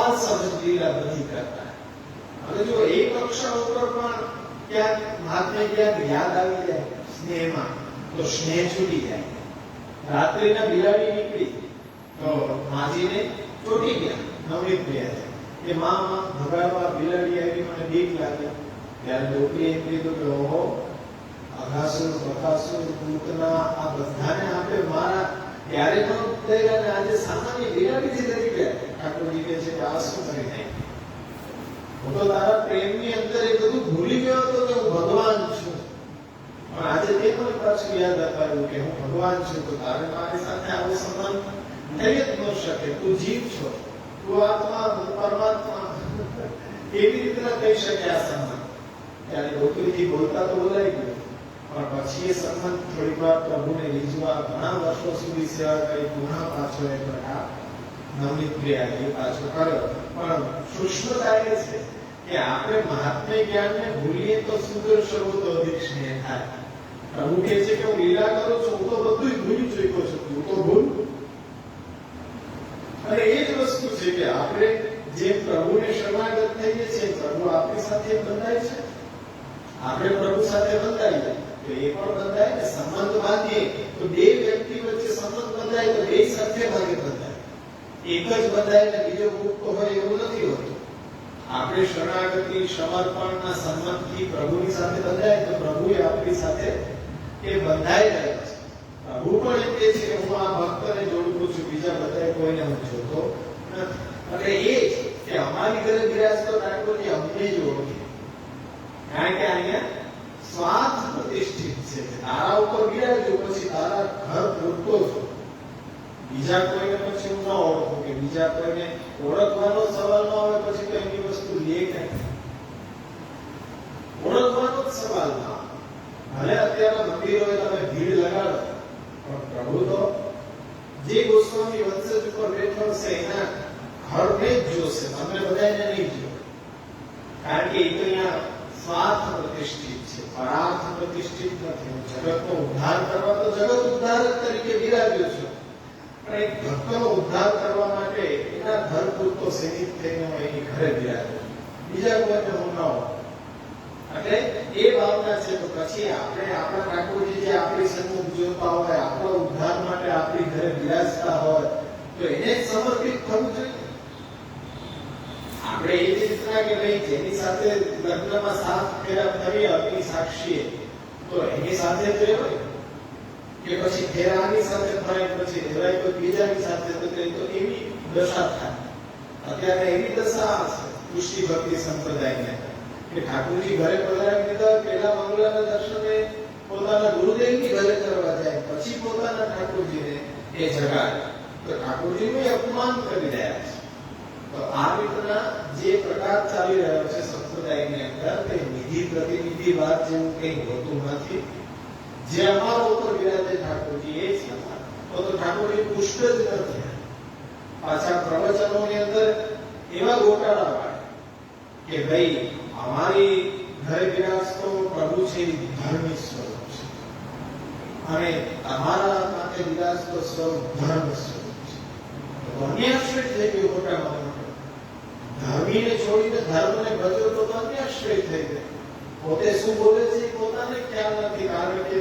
અસહજ લીલા બધી કરતા. હવે જો એક અક્ષર ઉપર પણ ક્યાંક મહાત્મે ક્યાંક યાદ આવી જાય સ્નેહમાં તો સ્નેહ છૂટી જાય. રાત્રિના બિલાડી નીકળી તો માજીને ચોટી ગયા નવરીત પ્રિયા કે માં ભગાડવા બિલાડી આવી, મને બીક લાગે. ત્યારે ડોકરીએ એમ કીધું કે ઓહો અઘાસુર બકાસુર પૂતના આ બધાને આપે મારા ત્યારે પણ દયા અને આજે સામાન્ય બિલાડીથી ડરી ગયા. ઠાકોરજી કહે છે કે આ શું કરી નાખ્યું? હું તો તારા પ્રેમની અંદર એ બધું ભૂલી ગયો હતો કે હું ભગવાન છું, પણ આજે તે મને પાછું યાદ અપાયું કે હું ભગવાન છું. તો તારે મારી સાથે આવો સંબંધ થઈ જ ન શકે. તું જીવ છો, તું આત્મા, હું પરમાત્મા, એવી રીતના કહી શકે આ સંબંધ. ત્યારે ડોકરીથી બોલતા તો બોલાઈ ગયું, પણ પછી એ સંબંધ થોડીક વાર પ્રભુને રીઝવા ઘણા વર્ષો સુધી સેવા કરી પુનઃ પાછો એ પ્રકાર નવનીત પ્રિયાજી પાછો કર્યો. પણ સૂક્ષ્મતા એ છે કે આપણે મહાત્મ્ય જ્ઞાનને ભૂલીએ તો સુંદર સર્વતો અધિક સ્નેહ થાય. પ્રભુ કહે છે કે હું લીલા કરું છું, હું તો બધું ભૂલી ચૂક્યો છું, તું તો ભૂલ. અને એ જ વસ્તુ છે કે આપણે જે પ્રભુને શરણાગત થઈએ છીએ પ્રભુ આપણી સાથે બંધાય છે, આપણે પ્રભુ સાથે બંધાઈએ તો એ પણ બંધાય ને. સંબંધ બાંધીએ તો બે વ્યક્તિ વચ્ચે સંબંધ બંધાય તો બે સાથે ભાગે બંધાય, એક જ બંધાય ને બીજો મુક્ત હોય એવું નથી હોતું. આપણે શરણાગતિ સમર્પણના સંબંધથી પ્રભુની સાથે બંધાય તો પ્રભુ આપણી સાથે એ બંધાઈ રહ્યા છે. પ્રભુ પણ એમ કહે છે કે હું આ ભક્તને જોડું છું, બીજા બધા કોઈને હું જોતો નથી. એટલે એ જ કે અમારી ઘરે બિરાજતો ઠાકોરજી અમને જ ઓળખે, કારણ કે અહીંયા સ્વાર્થ પ્રતિષ્ઠિત છે. તારા ઉપર બિરાજો પછી તારા ઘર પૂરતો છો, બીજા કોઈને પછી હું ન ઓળખું કે બીજા કોઈને ઓળખવાનો સવાલ ન આવે પછી તો એની વસ્તુ લે નહીં. ઓળખવાનો જ સવાલ ના. ભલે અત્યારે મંદિરોએ તમે ભીડ લગાડો પણ પ્રભુ તો જે ગોસ્વામી વંશજ ઉપર બેઠો છે એના ઘરને જ જોશે, તમને બધાને નહીં જો. કારણ કે એ તો અહીંયા સ્વાર્થ પ્રતિષ્ઠિત છે, પરાર્થ પ્રતિષ્ઠિત નથી. જગતનો ઉદ્ધાર કરવા તો જગત ઉદ્ધારક તરીકે બિરાજ્યો છે, પણ એક ભક્તનો ઉદ્ધાર કરવા માટે એના ઘર પૂરતો સીમિત થઈને હું એની ઘરે બિરાજ્યો, બીજા કોઈને હું ન હોઉં. એટલે એ ભાવના છે. તો પછી આપણે આપણા ઠાકોરજી જે આપણી સન્મુખ જોતા હોય, આપણા ઉદ્ધાર માટે આપણી ઘરે બિરાજતા હોય તો એને જ સમર્પિત થવું જોઈએ. આપણે એ જ રીતના કે ભાઈ જેની સાથે લગ્નમાં 7 ફેરા ફરી અગ્નિ સાક્ષીએ તો એની સાથે જ રહેવાય કે પછી ફેરાની સાથે ફરાય પછી રહેવાય તો બીજાની સાથે તો એવી દશા થાય. અત્યારે એવી દશા છે પુષ્ટિ ભક્તિ સંપ્રદાયને કે ઠાકોરજી ઘરે પધરાવી દીધા, પહેલા મંગળાના દર્શને પોતાના ગુરુદેવની ઘરે કરવા જાય, પછી પોતાના ઠાકોરજીને એ જગાડે. તો ઠાકોરજીનું અપમાન કરી રહ્યા છે. તો આ રીતના જે પ્રકાર ચાલી રહ્યો છે સંપ્રદાયની અંદર તે નિધિ પ્રતિનિધિ વાત જેવું કંઈ હોતું નથી. જે અમારો ઉપર બિરાજે ઠાકોરજી એ છે. તો ઠાકોરજી પુષ્ટ જ નથી. પાછા પ્રવચનોની અંદર એવા ગોટાળા વાળે કે ભાઈ અમારી ઘરે બિરાજતો પ્રભુ છે એ ધર્મી સ્વરૂપ છે અને તમારા માટે બિરાજતો સ્વરૂપ ધર્મ સ્વરૂપ છે. અન્યાશ્રય થઈ ગયો મોટામાં મોટો. ધર્મીને છોડીને ધર્મને ભજ્યો તો અન્યાશ્રય થઈ ગયો. પોતે શું બોલે છે એ પોતાને ખ્યાલ નથી, કારણ કે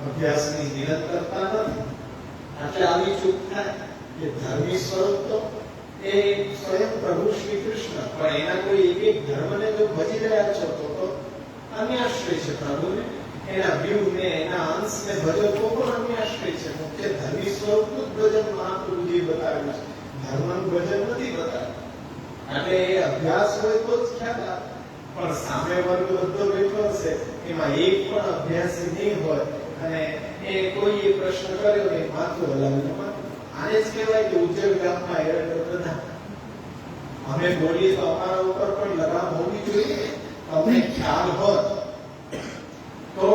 અભ્યાસની નિરંતરતા નથી. એટલે આવી ચૂક થાય કે ધર્મી સ્વરૂપ તો એ સ્વયં પ્રભુ શ્રી કૃષ્ણ, પણ એના કોઈ એક એક ધર્મને જો ભજી રહ્યા છો તો અન્યાશ્રય છે પ્રભુને. એના વ્યૂને એના અંશને ભજો તો પણ અન્યાશ્રય છે. મુખ્ય ધર્મી સ્વરૂપનું જ ભજન મહાપ્રભુજીએ બતાવ્યું છે, ધર્મનું ભજન નથી બતાવ્યું. એટલે એ અભ્યાસ હોય તો જ ખ્યાલ આવે. પણ સામે વર્ગ બધો બેઠો હશે, એમાં એક પણ અભ્યાસી નહીં હોય અને એ કોઈ પ્રશ્ન કર્યો ને માથું હલાવીને આને જ કહેવાય કે ઉજ્જૈન ગામમાં હેરડ બધા અમે બોલીએ તો અમારા ઉપર પણ લગામ હોવી જોઈએ. તમને ખ્યાલ હોત તો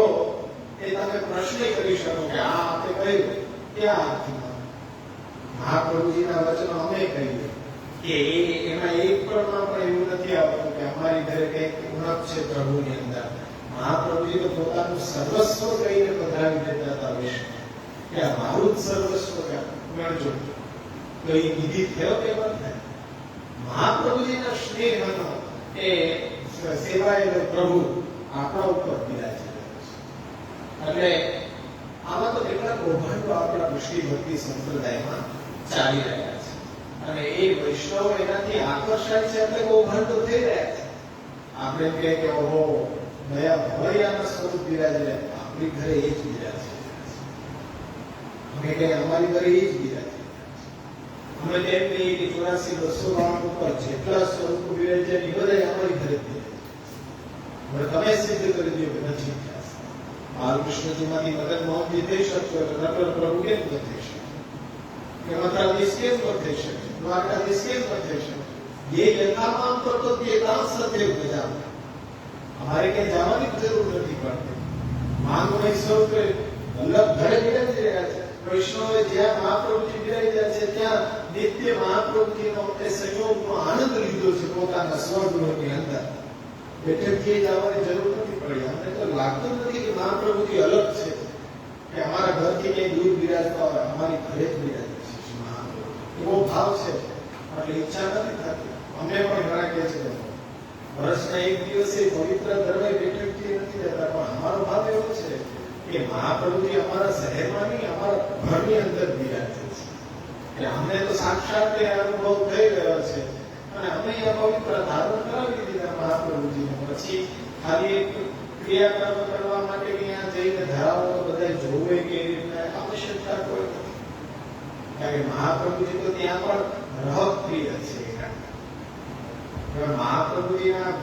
એ તમે પ્રશ્ન કરી શકો કે આ આપણે કહ્યું ક્યાં અર્થમાં મહાપ્રભુજીના વચનો અમે કહીએ કે એમાં એક પણ એવું નથી આવતું કે અમારી ઘરે કઈક ઉણપ છે પ્રભુની અંદર. મહાપ્રભુજી તો પોતાનું સર્વસ્વ કહીને પધરાવી દેતા હતા વિશ્વ કે આ મારું જ સર્વસ્વ ગણજો. તો એ વિધિ થયો કે બંધ થાય. મહાપ્રભુજીના સ્નેહનો એ સેવાયેલો પ્રભુ આપણા ઉપર બિરાજે છે. એટલે આમાં તો કેટલાક કૌભાંડો આપણા મુશ્કેલ ભક્તિ સંપ્રદાયમાં ચાલી રહ્યા છે અને એ વૈષ્ણવ એનાથી આકર્ષાય છે એટલે કૌભાંડો થઈ રહ્યા છે. આપણે કહે કે ઓહો દયા ભવૈયાના સ્વરૂપ બિરાજે, આપણી ઘરે એ જ બિરાજે. અમે કહે અમારી ઘરે એ જ બિરાજે. અમે તેમ કહીએ કે 84,292 ઉપર જેટલા સ્વરૂપો બિરાજે એ બધા અમારી ઘરે બિરાજે. હવે તમે સિદ્ધ કરી દો કે નથી થયા. બાલકૃષ્ણજીમાંથી મદન મોહનજી થઈ શકતો એટલે નટવર પ્રભુ કેમ ન થઈ શકે? કે મથુરાધીશ કેમ ન થઈ શકે? દ્વારકાધીશ કેમ ન થઈ શકે? ये यथामाम करतो તે કામ સત્ય બજાવ. અમારે ક્યાં જવાની જરૂર નથી પડતી. માંગમય સ્વરૂપે વલ્લભ ઘરે બિરાજી રહ્યા છે. વૈષ્ણવે જ્યાં મહાપ્રભુજી બિરાજી રહ્યા છે ત્યાં નિત્ય મહાપ્રભુજીનો એ સંયોગનો આનંદ લીધો છે પોતાના સ્વગૃહની અંદર. બેઠકથી જવાની જરૂર નથી પડી. અમને તો લાગતું નથી કે મહાપ્રભુજી અલગ છે, કે અમારા ઘરથી ક્યાંય દૂર બિરાજતા હોય, અમારી ઘરે જ બિરાજે છે મહાપ્રભુ. એવો ભાવ છે એટલે ઈચ્છા નથી થતી. અમે પણ ઘણા કહે છે વર્ષના એક દિવસે પવિત્ર દરબાર બેઠકથી નથી જતા, પણ અમારો ભાવ એવો છે કે મહાપ્રભુજી અમારા શહેરમાં નહીં અમારા ઘરની અંદર બિરાજે છે. અમને તો સાક્ષાત એ અનુભવ થઈ રહ્યો છે અને અમે એ પવિત્ર ધારણ કરાવી દીધા મહાપ્રભુજીને. પછી ખાલી એક ક્રિયાકર્મ કરવા માટે ત્યાં જઈને ધરાવો તો બધા જોવે કે આવશ્યકતા કોઈ નથી. કારણ કે મહાપ્રભુજી તો ત્યાં પણ રહપ્રિય છે. મહાપ્રભુજીના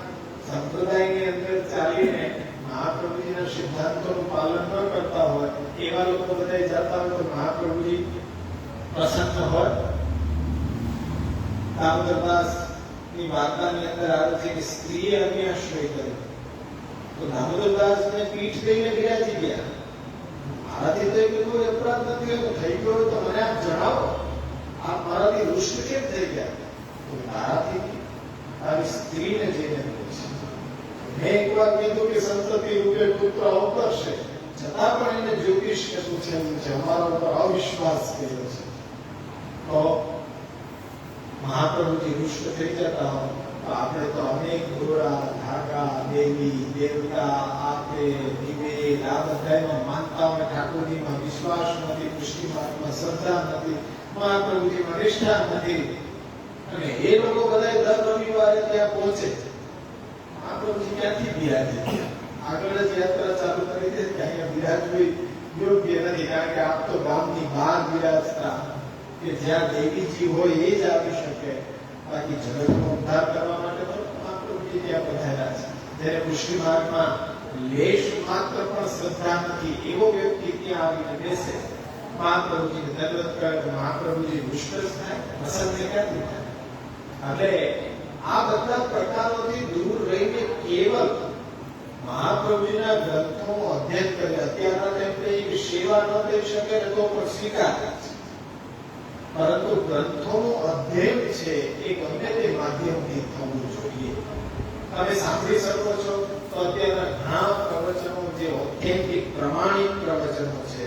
સંપ્રદાયની અંદર ચાલીને મહાપ્રભુજીના સિદ્ધાંતોનું પાલન ન કરતા હોય એવા લોકો બધા જતા હોય તો મહાપ્રભુજી પ્રસન્ન હોય. દામોદરદાસ ની વાર્તાની અંદર આવે છે કે સ્ત્રીએ અન્યાશ્રય કર્યો તો દામોદરદાસને પીઠ દઈને બિરાજી ગયા. મારાથી તો કોઈ અપરાધ નથી, એવું થઈ ગયો તો મને આપ જણાવો, આપ મારાથી રુષ્ટ કેમ થઈ ગયા? તો તારાથી તારી સ્ત્રીને જઈને પૂછે. મેં એક વાર કીધું કે સંતતિ રૂપે પુત્ર અવતરશે, છતાં પણ એને જ્યોતિષ કે પૂછેલું છે, અમારા ઉપર અવિશ્વાસ કર્યો છે. તો મહાપ્રભુજી રુષ્ટ થઈ જતા હોય તો આપણે તો અનેક દોરા ધાગા દેવી દેવતા આપે દિવે આ બધામાં માનતા હોય, ઠાકોરજીમાં વિશ્વાસ નથી, પુષ્ટિમાર્ગમાં શ્રદ્ધા નથી, મહાપ્રભુજીમાં નિષ્ઠા નથી અને એ લોકો બધા દર રવિવારે ત્યાં પહોંચે. મહાપ્રભુજી ક્યાંથી બિરાજે? આગળ જ યાત્રા ચાલુ કરી દે કે અહીંયા બિરાજવું યોગ્ય નથી, કારણ કે આપ તો ગામની બહાર બિરાજતા કે જ્યાં દેવીજી હોય એ જ આવી શકે. બાકી જગતનો ઉદ્ધાર કરવા માટે તો મહાપ્રભુજી ત્યાં પધાર્યા છે. જ્યારે પુષ્ટિ માર્ગમાં લેશ માત્ર પણ શ્રદ્ધા નથી એવો વ્યક્તિ ત્યાં આવીને બેસે, મહાપ્રભુજીને દંડવત કરે તો મહાપ્રભુજી રુષ્ટ થાય, પ્રસન્ન ક્યાંથી થાય? એટલે આ બધા પ્રકારોથી દૂર રહીને કેવલ મહાપ્રભુજીના ગ્રંથોનું અધ્યયન કરે. અત્યારના ટાઈમે સેવા ન થઈ શકે ને તો પણ સ્વીકાર છે, પરંતુ ગ્રંથોનું અધ્યયન છે એ ગમે તે માધ્યમથી થવું જોઈએ. તમે સાંભળી શકો છો તો અત્યારના ઘણા પ્રવચનો જે ઓથેન્ટિક પ્રમાણિક પ્રવચનો છે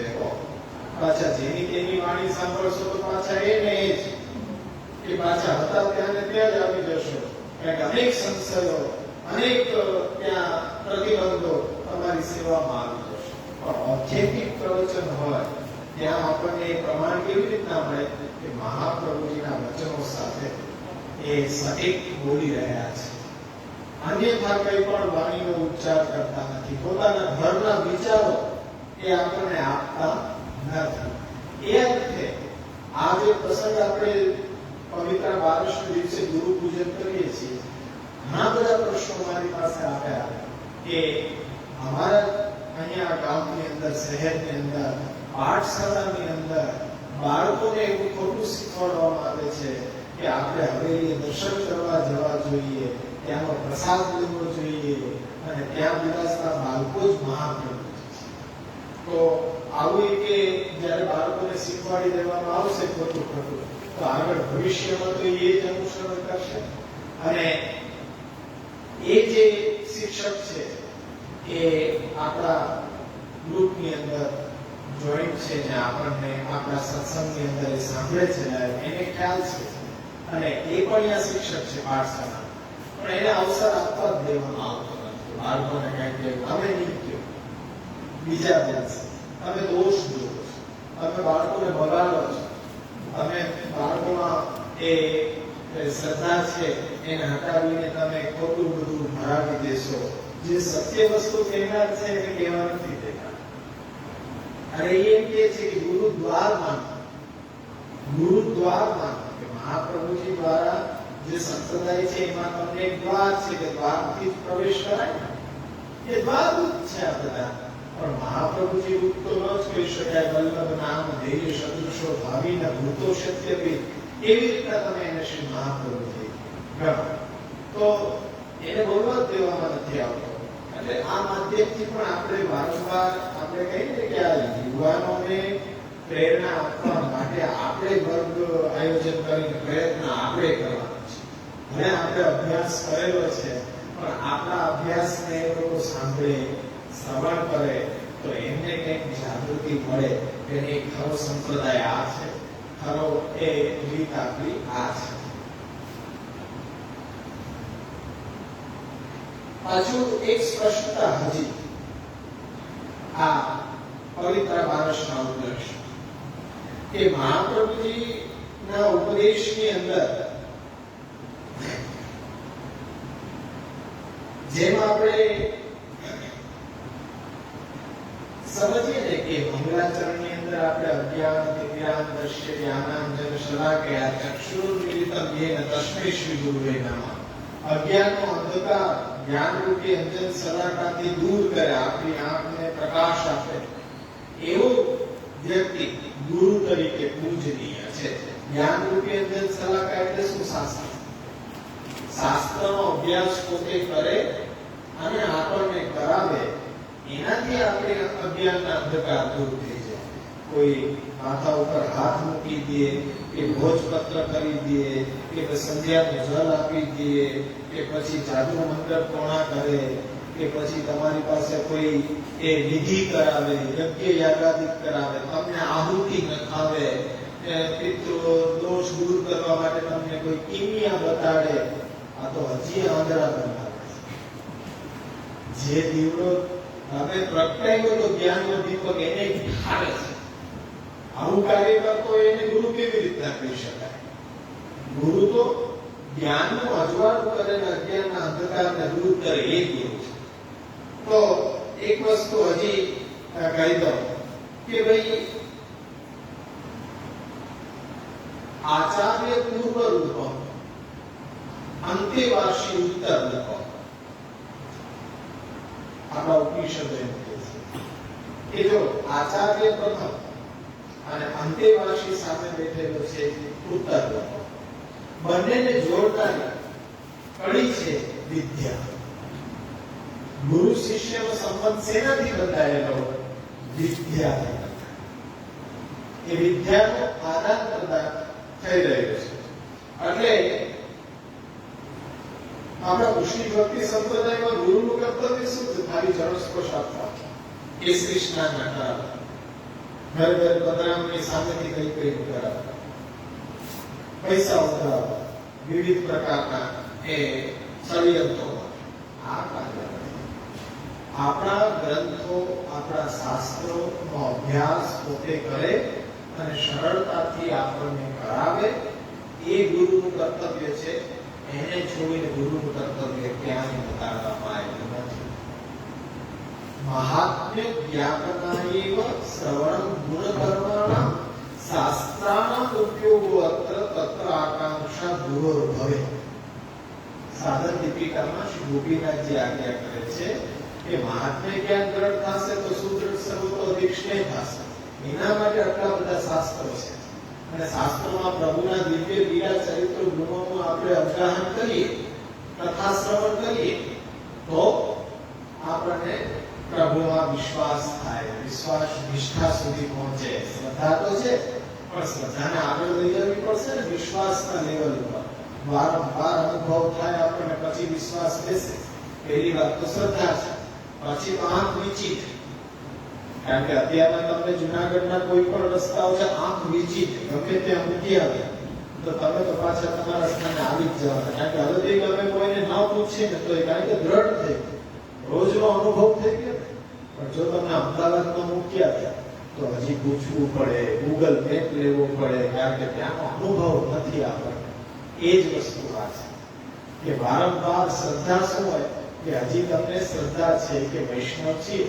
પાછા જેની તેની વાણી સાંભળશો તો પાછા એ ને એ જ કે પાછા હતા ત્યાં ને ત્યાં જ આવી જશો. કારણ કે અનેક સંશયો, અનેક ત્યાં પ્રતિબંધો તમારી સેવામાં આવી જશે. પણ ઓથેન્ટિક પ્રવચન હોય ત્યાં આપણને એ પ્રમાણ કેવી રીતના મળે કે મહાપ્રભુજીના વચનો સાથે એ સટીક બોલી રહ્યા છે. અન્યથા કંઈ પણ વાણીનો ઉચ્ચાર કરતા નથી. પોતાના ઘરના વિચારો એ આપણને આપતા નથી. એ અર્થે આ જે પ્રસંગ આપણે પવિત્ર બારસના દિવસે ગુરુ પૂજન કરીએ છીએ, ઘણા બધા પ્રશ્નો મારી પાસે આવ્યા કે અમારા અહીંયા ગામની અંદર, શહેરની અંદર, પાઠશાળાની અંદર બાળકોને એવું ખોટું શીખવાડવામાં આવે છે કે આપણે હવેલીએ દર્શન કરવા જવા જોઈએ, ત્યાંનો પ્રસાદ લેવો જોઈએ અને ત્યાં બિરાજતા બાળકો જ મહાપ્રભુ છે. તો આવું કે જ્યારે બાળકોને શીખવાડી દેવામાં આવશે ખોટું તો આગળ ભવિષ્યમાં તો એ જ અનુસરણ કરશે. અને એ જે શિક્ષક છે એ આપણા ગ્રુપની અંદર જોઈન્ટ છે ને આપણને આપણા સત્સંગની અંદર એ સાંભળે છે, એને ખ્યાલ છે અને એ પણ અહીંયા શિક્ષક છે પાઠશાળા, પણ એને અવસર આપવા જ દેવામાં આવતો નથી. બાળકોને કંઈક કે અમે નહીં કહ્યું, બીજા દિવસે તમે દોષ જુઓ છો, તમે બાળકોને બગાડો છો, તમે બાળકોમાં એ શ્રદ્ધા છે એને હટાવીને તમે ખોટું બધું ભરાવી દેશો. જે સત્ય વસ્તુ કહેનાર છે એને કહેવા નથી દેતા. અને એ એમ કહે છે કે ગુરુદ્વાર માનો, ગુરુદ્વાર માનો કે મહાપ્રભુજી દ્વારા જે સંપ્રદાય છે એમાં તમને એક દ્વાર છે કે દ્વારથી પ્રવેશ કરાય. એ દ્વાર છે આ બધા. પણ મહાપ્રભુજી રૂપ તો ન જ કહી શકાય. વલ્લભ નામ ધૈર્ય સદૃશો ભાવિના ભૂતો સત્યવી, એવી રીતના તમે એને શ્રી મહાપ્રભુજી ગણો તો એને બોલવા જ દેવામાં નથી આવતો. એટલે આ માધ્યમથી પણ આપણે વારંવાર આપણે કહીએ કે આ યુવાનોને પ્રેરણા આપવા માટે આપણે વર્ગ આયોજન કરીને પ્રયત્ન આપણે કરવાનો છે. ભલે આપણે અભ્યાસ કરેલો છે પણ આપણા અભ્યાસને એ લોકો સાંભળે, શ્રવણ કરે તો એમને કંઈક જાગૃતિ મળે કે એક ખરો સંપ્રદાય આ છે, ખરો એ રીત આપણી આ છે. પાછું એક સ્પષ્ટતા હજી આ પવિત્ર બારસના ઉપદેશ કે મહાપ્રભુજી ના ઉપદેશની અંદર જેમ આપણે સમજીએ ને કે મંગલાચરણની અંદર આપણે અજ્ઞાન દિવ્યાન દ્રશ્ય જ્ઞાનાંજન શલાકયા ચક્ષુર્મિલિતમ યેન તસ્મૈ શ્રી ગુરુવે નમઃ. અજ્ઞાનનો અંધકાર જ્ઞાનરૂપી અંજન શલાકાથી દૂર કરે, આપણી આંખને પ્રકાશ આપે, એવો વ્યક્તિ ગુરુ તરીકે પૂજનીય છે. જ્ઞાનરૂપી અંજન શલાકા એટલે શું? શાસ્ત્ર. શાસ્ત્રનો અભ્યાસ પોતે કરે અને આપણને કરાવે, એનાથી આપણે અજ્ઞાનના અંધકાર દૂર થઈ જાય. કોઈ માથા ઉપર હાથ મૂકી દે કે ભોજપત્ર કરી દે કે સંધ્યાનું જલ આપી દે કે પછી જાદુ મંત્ર કોણા કરે કે પછી તમારી પાસે કોઈ એ વિધિ કરાવે, યજ્ઞ યાગાદિક કરાવે, તમને આહુતિ નખાવે, પિતૃ દોષ દૂર કરવા માટે તમને કોઈ કિમિયા બતાડે, આ તો હજી આંધળા બનાવે છે. જે દીવડો હવે પ્રગટાયો તો જ્ઞાનનો દીપક એને ઠારે છે. આવું કાર્ય કરતો એને ગુરુ કેવી રીતના કહી શકાય? ગુરુ તો જ્ઞાનનું અજવાળું કરે ને અજ્ઞાનના અંધકારને દૂર કરે, એ ગુરુ છે. તો એક વસ્તુ હજી કહી દઉં કે ભાઈ આચાર્ય પૂર્વ રૂપમ અંતેવાસી ઉત્તર રૂપમ. આપણા ઉપનિષદ એમ કહે છે કે જો આચાર્ય પ્રથમ અને અંતેવાસી સામે બેઠેલો છે ઉત્તર રૂપમ, બંનેને જોડનારી કડી છે વિદ્યા. ગુરુ શિષ્યનો સંબંધ શેનાથી બંધાયેલો? વિદ્યાથી. એ વિદ્યાનો આદાન પ્રદાન થઈ રહ્યું છે. એટલે આપણા કૃષ્ણ ભક્તિ સંપ્રદાયમાં ગુરુનું કર્તવ્ય શું છે? ખાલી ચરણ સ્પર્શ આપવા, કેસરી સ્નાન કરાવવા, ઘર ઘર પધરામણી સામેથી કઈ કઈ કરાવવા, પૈસા ઉઘરાવવા, વિવિધ પ્રકારના એ ષડયંત્રો. આ કાર્ય આપણા ગ્રંથો, આપણા શાસ્ત્રોનો અભ્યાસ પોતે કરે અને સરળતાથી આપણને કરાવે, એ ગુરુનું કર્તવ્ય છે. એને છોડીને ગુરુનું કર્તવ્ય ક્યાંય બતાડવામાં આવ્યું નથી. મહાત્મ્ય જ્ઞાપનાયેવ શ્રવણં ગુણકર્માણાં શાસ્ત્રાણાં ઉપયોગો અત્ર તત્ર આકાંક્ષા દૂર ભવે. સાધન દીપિકામાં શ્રી ગોપીનાથજી આજ્ઞા કરે છે કે મહાત્મ્ય જ્ઞાન દ્રઢ થશે તો સુદૃઢ સર્વતો અધિક સ્નેહ થશે. એના માટે આટલા બધા શાસ્ત્રો છે અને શાસ્ત્રોમાં પ્રભુના દિવ્ય લીલા ચરિત્ર ગુણોનું આપણે અવગાહન કરીએ, કથા શ્રવણ કરીએ તો આપણને પ્રભુમાં વિશ્વાસ થાય, વિશ્વાસ નિષ્ઠા સુધી પહોંચે. શ્રદ્ધા તો છે પણ શ્રદ્ધાને આગળ લઈ જવી પડશે ને વિશ્વાસના લેવલ ઉપર. વારંવાર અનુભવ થાય આપણને પછી વિશ્વાસ બેસે. પહેલી વાત તો શ્રદ્ધા છે, પછી તો આંખ વીચી. કારણ કે અત્યારમાં તમને જુનાગઢના કોઈ પણ રસ્તાઓ છે આંખ વીચી ગમે ત્યાં મૂકી આવ્યા તો તમે તો પાછા તમારા સ્થાને આવી જ જવાના. કારણ કે હવે ગમે કોઈને ન પૂછીએ ને તો કારણ કે દ્રઢ થઈ ગયું, રોજનો અનુભવ થઈ ગયો. પણ જો તમને અમદાવાદમાં મૂક્યા હતા તો હજી પૂછવું પડે, ગૂગલ મેપ લેવો પડે, કારણ કે ત્યાંનો અનુભવ નથી આપણને. એ જ વસ્તુ આ છે કે વારંવાર શ્રદ્ધા શું હોય કે હજી તમને શ્રદ્ધા છે કે વૈષ્ણવ છીએ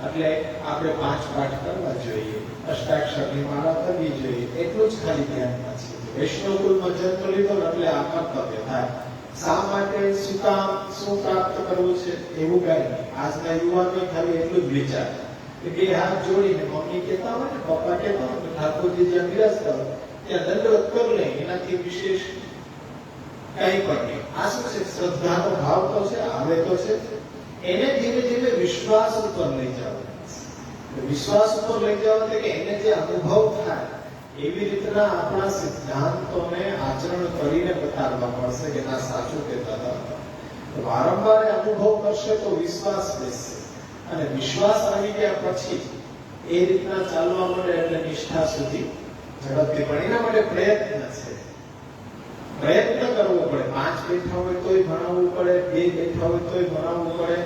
એટલે આપણે 5 પાઠ કરવા જોઈએ, અષ્ટાક્ષરની માળા કરવી જોઈએ, એટલું જ ખાલી ધ્યાનમાં છે. વૈષ્ણવ કુળમાં જન્મ લીધો એટલે આ કર્તવ્ય થાય. શા માટે, શું કામ, શું પ્રાપ્ત કરવું છે એવું કઈ નહીં. આજના યુવાનો ખાલી એટલું જ વિચારે કે બે હાથ જોડીને મમ્મી કહેતા હોય ને પપ્પા કહેતા હોય ઠાકોરજી જ્યાં બિરાજતા હોય ત્યાં દંડવત કરી લે, એનાથી વિશેષ કઈ પણ નહીં. આ શું છે? શ્રદ્ધાનો ભાવ તો છે, આવે તો છે. એને ધીમે ધીમે વિશ્વાસ ઉપર લઈ જવા. વિશ્વાસ ઉપર લઈ જવા કે એને જે અનુભવ થાય એવી રીતના આપણા સિદ્ધાંતોને આચરણ કરીને બતાડવા પડશે કે ના સાચું કહેતા હતા. વારંવાર અનુભવ કરશે તો વિશ્વાસ બેસશે અને વિશ્વાસ આવી ગયા પછી એ રીતના ચાલવા માટે એટલે નિષ્ઠા સુધી ઝડપથી. પણ એના માટે પ્રયત્ન છે, પ્રયત્ન કરવો પડે. 5 બેઠા હોય તોય ભણાવવું પડે, 2 બેઠા હોય તોય ભણાવવું પડે.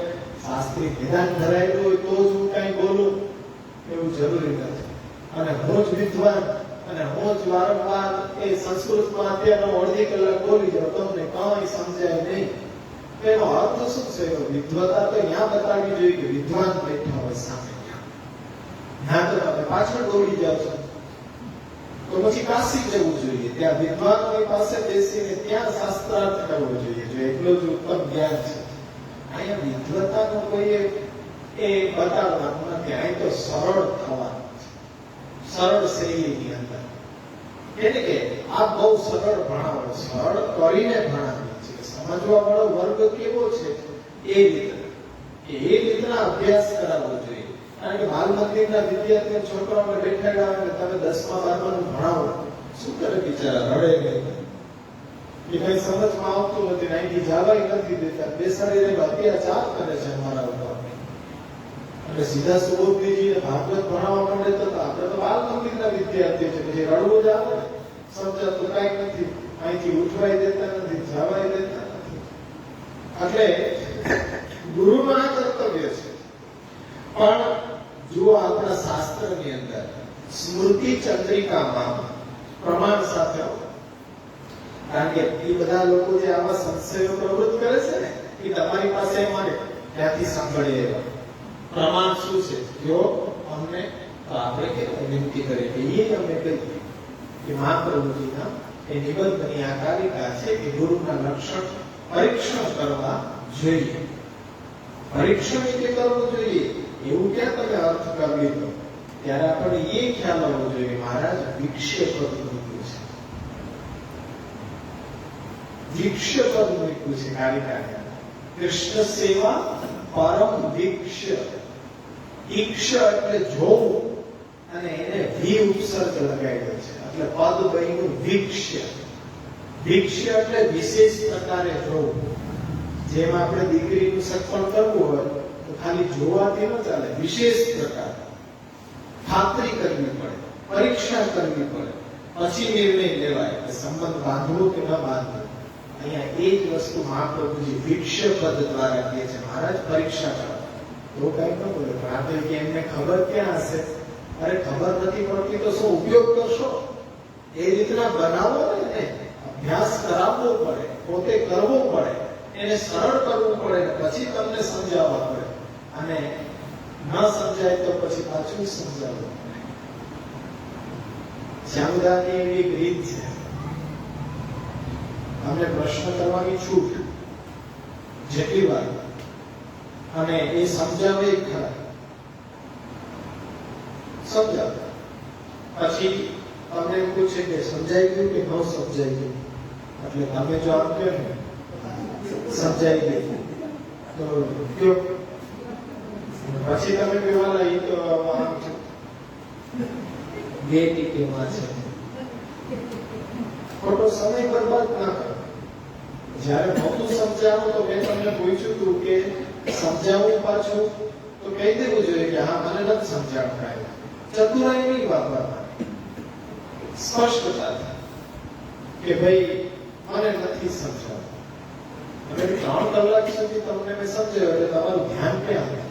શાસ્ત્રી વિધાન ધરાયેલું હોય તો જ હું કઈ બોલું એવું જરૂરી નથી. અને હું જ વિદ્વાન અને હું જ વારંવાર એ સંસ્કૃતમાં અત્યારનો અડધી કલાક બોલી જાઉં તમને કઈ સમજાય નહીં. એનો અર્થ શું છે? વિદ્વતા તો ત્યાં બતાવવી જોઈએ કે વિદ્વાન બેઠા હોય સામે. ત્યાં તો તમે પાછળ દોડી જાવ છો તો પછી કાશી જવું જોઈએ, ત્યાં વિદ્વાનોની પાસે બેસીને ત્યાં શાસ્ત્રાર્થ કરવો જોઈએ જો એટલું જ ઉત્તમ જ્ઞાન છે. અહીંયા વિદ્વતાનો કોઈ એ બતાવવાનું નથી. અહીં તો સરળ થવાનું છે, સરળ શૈલીની અંદર. એટલે કે આ બહુ સરળ ભણાવો, સરળ કરીને ભણાવીએ છીએ. સમજવા વાળો વર્ગ કેવો છે એ રીતના અભ્યાસ કરાવવો જોઈએ. કારણ કે બાલ મંદિરના વિદ્યાર્થીઓ છોકરાઓને બેઠાડ્યા હોય તમે 10મા 12માનું ભણાવો, શું કરે બિચારા? રડે ગઈ એ કઈ સમજમાં આવતું નથી, અહીંથી જવાય નથી દેતા, બેસાડીને અત્યાચાર કરે છે અમારા ઉપર. અને સીધા સુબોધજીને ભાગવત ભણાવવા માંડે તો આપણે તો બાલ મંદિરના વિદ્યાર્થીઓ છે, પછી રડવું જ આવે. સમજાતું કઈ નથી, અહીંથી ઉઠવાઈ દેતા નથી, જવાય દેતા નથી. એટલે ગુરુનું આ કર્તવ્ય છે. પણ જુઓ આપણા શાસ્ત્રની અંદર સ્મૃતિ ચંદ્રિકામાં પ્રમાણ સાથે, કારણ કે એ બધા લોકો જે આવા સંશયો પ્રવૃત્ત કરે છે ને એ તમારી પાસે મળે ત્યાંથી સાંભળીએ પ્રમાણ શું છે જો અમને તો આપણે કે વિનંતી કરીએ કે એ અમે કહીએ કે મહાપ્રભુજીના એ નિબંધની આ કારિકા છે કે ગુરુના લક્ષણ પરીક્ષણ કરવા જોઈએ. પરીક્ષણ એટલે કરવું જોઈએ એવું ક્યાં તમે અર્થ કરી લીધો? ત્યારે આપણે એ ખ્યાલ આવવો જોઈએ મહારાજ વિક્ષેપ મૂક્યું છે, વિક્ષેપ મૂક્યું છે કારિકા. કૃષ્ણ સેવા પરમ વિક્ષ. ઈક્ષ એટલે જોવું અને એને વી ઉપસર્ગ લગાવ્યો છે એટલે પદ બન્યું વિક્ષ. વિક્ષ એટલે વિશેષ પ્રકારે જોવું. જેમ આપણે દીકરીનું સગપણ કરવું હોય તો ખાલી જોવાથી ન ચાલે, વિશેષ પ્રકાર ખાતરી કરવી પડે, પરીક્ષા કરવી પડે, પછી નિર્ણય લેવાય કે સંબંધ બાંધવો કે ન બાંધવો. અહીંયા એ જ વસ્તુ મહાપ્રભુજી ભિક્ષ પદ દ્વારા કહે છે, મહારાજ પરીક્ષા કરો. તો કઈ ન બોલે, પણ આપણે કે એમને ખબર ક્યાં હશે? અરે ખબર નથી પડતી તો શું ઉપયોગ કરશો? એ રીતના બનાવો ને એને, અભ્યાસ કરાવવો પડે, પોતે કરવો પડે, એને સરળ કરવું પડે, પછી તમને સમજાવવા પડે. અને ન સમજાય તો પછી પાછું સમજાવવું પડે. શ્યામદાની એવી એક રીત છે, અમને પ્રશ્ન કરવાની છૂટ જેટલી વાર, અને એ સમજાવે ખરા, સમજાવે પછી તમને એમ પૂછે કે સમજાઈ ગયું કે ન સમજાઈ ગયું? એટલે તમે જો આમ કહો ને સમજાઈ ગયું તો કયો, પછી તમે કહેવાના એ તો આમ છે, બે ટીકેમાં છે. ખોટો સમય બરબાદ ના કરો. જયારે નહોતું સમજાવું તો મેં તમને પૂછ્યું હતું કે સમજાવવું પાછું તો કહી દેવું જોઈએ કે હા મને નથી સમજાવતા. ચતુરાઈ નહીં વાપરવાની, સ્પષ્ટતા કે ભાઈ મને નથી સમજાવતા. અને 3 કલાક સુધી તમને મેં સમજાવ્યો એટલે તમારું ધ્યાન ક્યાં?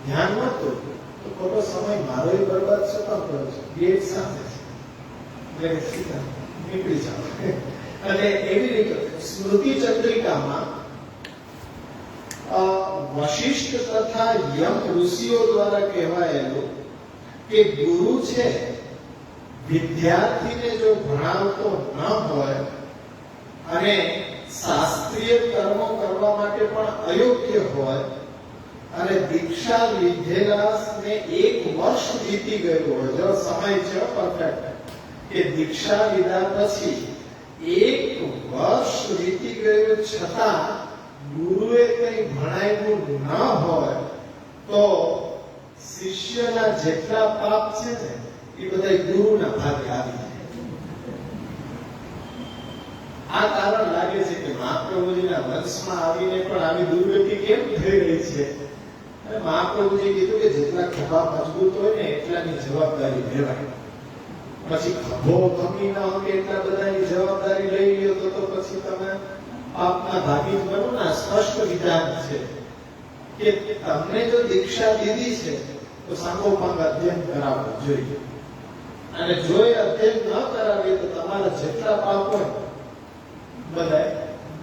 ધ્યાન નતું તો ખોટો સમય મારો બરબાદ શું કામ કરો છો? ગેટ સામે છે, સીધા નીકળી જાઓ. અને એવી રીતે સ્મૃતિ ચંદ્રિકામાં વશિષ્ઠ તથા યમ ઋષિઓ દ્વારા કહેવાયેલું કે ગુરુ છે વિદ્યાર્થીને જો ભણાવતો ન હોય અને શાસ્ત્રીય કર્મો કરવા માટે પણ અયોગ્ય હોય અને દીક્ષા લીધેલા ને 1 વર્ષ વીતી ગયું હોય, જો સમય છે પરફેક્ટ, કે દીક્ષા લીધા પછી 1 વર્ષ વીતી ગયું છતાં ગુરુએ કંઈ ભણાવ્યું ન હોય તો શિષ્યના જેટલા પાપ છે ને એ બધા ગુરુના ભાગે આવી જાય. આ કારણ લાગે છે કે મહાપ્રભુજીના વંશમાં આવીને પણ આવી દુર્ગતિ કેમ થઈ રહી છે? અને મહાપ્રભુજી કીધું કે જેટલા ખભા મજબૂત હોય ને એટલાની જવાબદારી લેવાય. પછી ખભો ખમી ન હોય એટલા બધાની જવાબદારી લઈ લ્યો તો પછી તમે પાપના ભાગી જ બનો ને. સ્પષ્ટ વિધાન છે કે તમને જો દીક્ષા દીધી છે તો સાંગોપાંગ અધ્યયન કરાવવું જોઈએ, અને જો એ અધ્યયન ન કરાવીએ તો તમારા જેટલા પાપ હોય બધા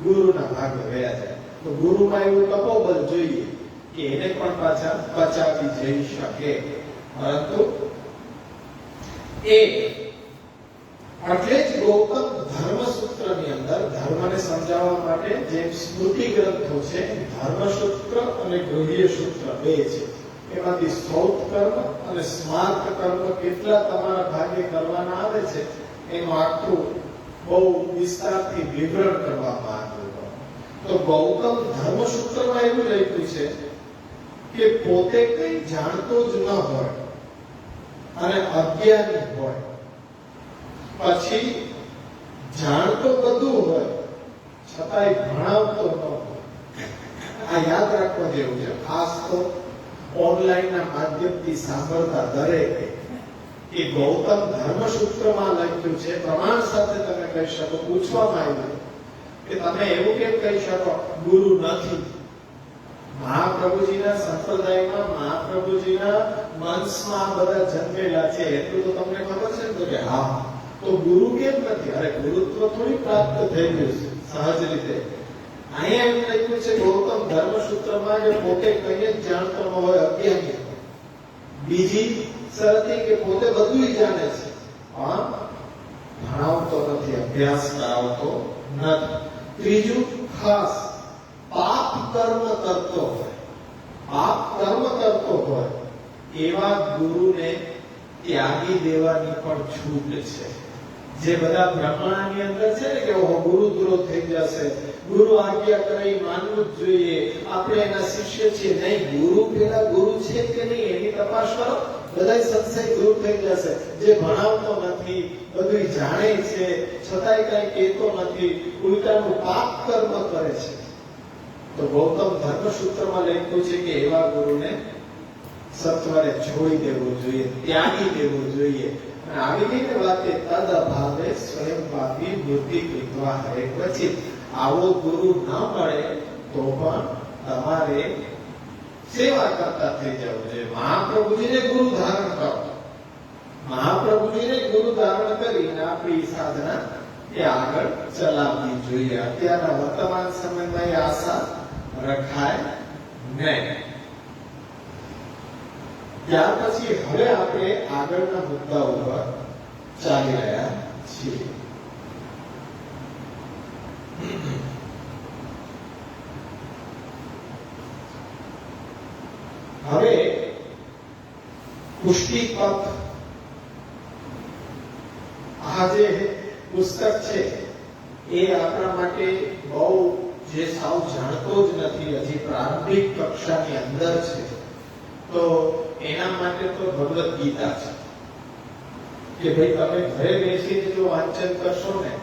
ગુરુના ભાગે વયા જાય. તો ગુરુમાં એવું તપોબલ જોઈએ કે એને પણ પાછા બચાવી જઈ શકે. પરંતુ એટલે જ ગૌતમ ધર્મસૂત્રની અંદર ધર્મને સમજાવવા માટે જે સ્મૃતિ ગ્રંથો છે, ધર્મસૂત્ર અને ગૃહ્ય સૂત્ર 2 છે. એમાંથી સ્તોત કર્મ અને સ્માર્ત કર્મ કેટલા તમારા ભાગે કરવાના આવે છે એનું આખું બહુ વિસ્તારથી વિવરણ કરવામાં આવ્યું. તો ગૌતમ ધર્મસૂત્રમાં એવું લખ્યું છે કે પોતે કંઈ જાણતો જ ન હોય અને અજ્ઞાની હોય, પછી જાણતો બધું હોય છતાંય ભણાવતો ન હોય. આ યાદ રાખવા જેવું છે. ખાસ તો ઓનલાઈનના માધ્યમથી સાંભળતા દરેકે એ ગૌતમ ધર્મસૂત્રમાં લખ્યું છે, પ્રમાણ સાથે તમે કહી શકો. પૂછવામાં આવ્યું કે તમે એવું કેમ કહી શકો ગુરુ નથી? મહાપ્રભુજીના સંપ્રદાયમાં મહાપ્રભુજીના વંશમાં બધા જન્મેલા છે એટલું તો તમને ખબર છે ને? તો કે હા, તો ગુરુ કેમ નથી? અરે ગુરુત્વ થોડી પ્રાપ્ત થઈ ગયું છે સહજ રીતે. અહીંયા એમ લખ્યું છે ગૌતમ ધર્મસૂત્રમાં કે પોતે કંઈ જ જાણતો ન હોય, અજ્ઞાની. બીજી શરત કે પોતે બધું જાણે છે પણ ભણાવતો નથી, અભ્યાસ કરાવતો નથી. ત્રીજું ખાસ પાપ કર્મ કરતો હોય, પાપ કર્મ કરતો હોય એવા ગુરુને ત્યાગી દેવાની પણ છૂટ છે. જે બધા બ્રાહ્મણાની અંદર છે ને કે ગુરુ દ્રોહ થઈ જશે, ગુરુ આજ્ઞા કરે માનવું જ જોઈએ, આપણે એના શિષ્ય છીએ. નહીં, ગુરુ પેલા ગુરુ છે કે નહીં એની તપાસ કરો, બધા સંશય દૂર થઈ જશે. જે ભણાવતો નથી, બધું જાણે છે છતાંય કઈ કહેતો નથી, ઉલટાનું પાપ કર્મ કરે છે, તો ગૌતમ ધર્મસૂત્રમાં લખ્યું છે કે એવા ગુરુને સત્વરે છોડી દેવું જોઈએ, ત્યાગી દેવું જોઈએ. અને આવી રીતે વાતે તદ અભાવે સ્વયં પાપી બુદ્ધિ કૃત્વા હરે ક્વચિત. આવો ગુરુ ન મળે તો પણ તમારે સેવા કરતા થઈ જવું જોઈએ. મહાપ્રભુજીને ગુરુ ધારણ કરો, મહાપ્રભુજીને ગુરુ ધારણ કરીને આપણી સાધના એ આગળ ચલાવવી જોઈએ. અત્યારના વર્તમાન સમયમાં એ આશા રખાય નહીં. ત્યાર પછી હવે આપણે આગળના મુદ્દા ઉપર ચાલી રહ્યા છીએ. હવે પુષ્ટિ પથ, આ જે પુસ્તક છે એ આપણા માટે બહુ જે સાવ જાણતો જ નથી, હજી પ્રારંભિક કક્ષાની અંદર છે, તો એના માટે તો ભગવદ ગીતા છે કે ભાઈ તમે ઘરે બેસીને જો વાંચન કરશો ને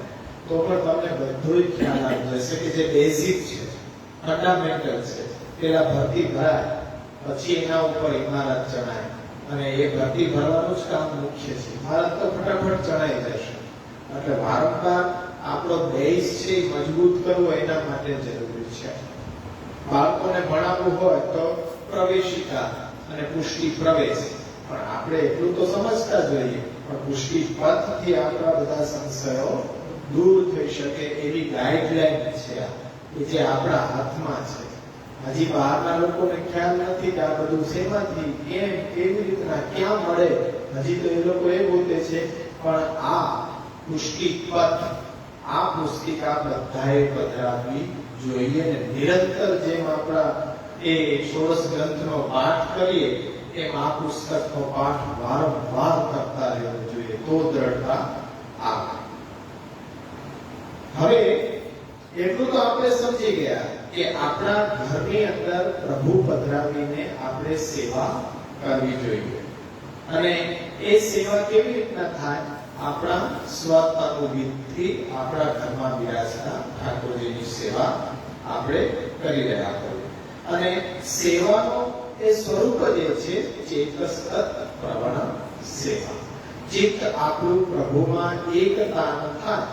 તો પણ તમને બધું ખ્યાલ આવી જશે કે જે બેઝિક છે, ફંડામેન્ટલ છે. પેલા ભરતી ભરાય, પછી એના ઉપર ઇમારત ચણાય, અને એ ભરતી ભરવાનું જ કામ મુખ્ય છે. ઇમારત તો ફટાફટ ચણાઈ જશે. એટલે વારંવાર આપણો બેઝ છે મજબૂત કરવો એના માટે જરૂરી છે. બાળકોને ભણાવવું હોય તો પ્રવેશિકા અને પુષ્ટિ પ્રવેશ, પણ આપણે એટલું તો સમજતા જોઈએ, પણ પુષ્ટિ પથથી આપણા બધા સંશયો દૂર થઈ શકે એવી ગાઈડલાઈન છે કે જે આપણા હાથમાં છે. હજી બહારના લોકોને ખ્યાલ નથી કે આ બધું શેમાંથી, કેમ, કેવી રીતના, ક્યાં મળે. હજી તો એ લોકો એ બોલે છે, પણ આ પુષ્ટિ પથ, આ પુસ્તિકા બધાએ પધરાવવી જોઈએ. ને નિરંતર જેમ આપણા એ 16 ગ્રંથનો પાઠ કરીએ એમ આ પુસ્તકનો પાઠ વારંવાર કરતા રહેવું જોઈએ, તો દ્રઢતા આવે. હવે એટલું તો આપણે સમજી ગયા કે આપણા ઘરની અંદર પ્રભુ પધરાવીને આપણે સેવા કરવી જોઈએ. અને એ સેવા કેવી રીતના થાય? આપણા સ્વતનુભૂતિથી આપણા ઘરમાં બિરાજતા ઠાકોરજીની સેવા આપણે કરી રહ્યા હોઈએ. અને સેવાનો એ સ્વરૂપ જે છે ચેતસ્તત પ્રવણ સેવા. ચિત્ત આપણું પ્રભુમાં એકતા ન થાય.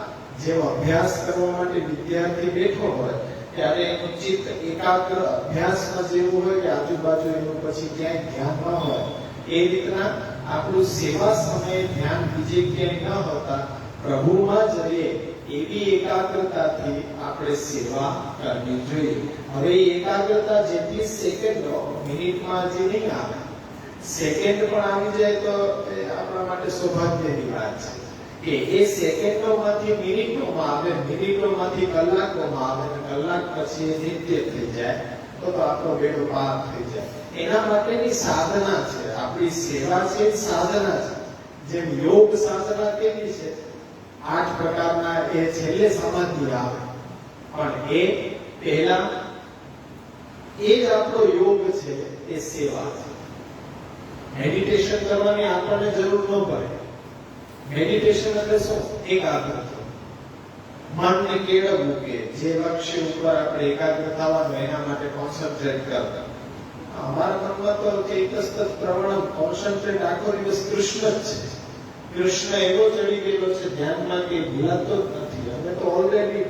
જેમ અભ્યાસ કરવા માટે વિદ્યાર્થી બેઠો હોય ત્યારે એનું ચિત્ત એકાગ્ર અભ્યાસમાં જેવું હોય કે આજુબાજુ એનું પછી ક્યાંય ધ્યાન ન હોય, એ રીતના આપણું સેવા સમયે ધ્યાન બીજે ક્યાંય ન હોતા પ્રભુમાં જ રહીએ એવી એકાગ્રતાથી આપણે સેવા કરવી જોઈએ. હવે એકાગ્રતા જેટલી સેકન્ડો, મિનિટમાં જે નહીં આવે, સેકન્ડ પણ આવી જાય તો એ આપણા માટે સૌભાગ્યની વાત છે કે એ સેકન્ડોમાંથી મિનિટોમાં આવે, મિનિટોમાંથી કલાકોમાં આવે, અને કલાક પછી એ નિત્ય થઈ જાય તો આપણો બેડો પાર થઈ જાય. એના માટેની સાધના છે. આપણી સેવા છે સાધના છે. જેમ યોગ સાધના કેવી છે? 8 પ્રકારના એ છેલ્લે સમાધિ આવે, પણ એ પહેલા એ જ આપણો યોગ છે, એ સેવા છે. મેડિટેશન કરવાની આપણને જરૂર ન પડે. મેડિટેશન એટલે શું? એકાગ્રતા, મનને કેળવવું કે જે લક્ષ્ય ઉપર આપણે એકાગ્ર થવાનું, એના માટે કોન્સન્ટ્રેટ કરતા. અમારા મનમાં તો ચેતસ્તત પ્રવણ કોન્સન્ટ્રેટ આખો દિવસ કૃષ્ણ જ છે. કૃષ્ણ એવો ચડી ગયેલો છે ધ્યાનમાં કે ભૂલાતો જ નથી. અમે તો ઓલરેડી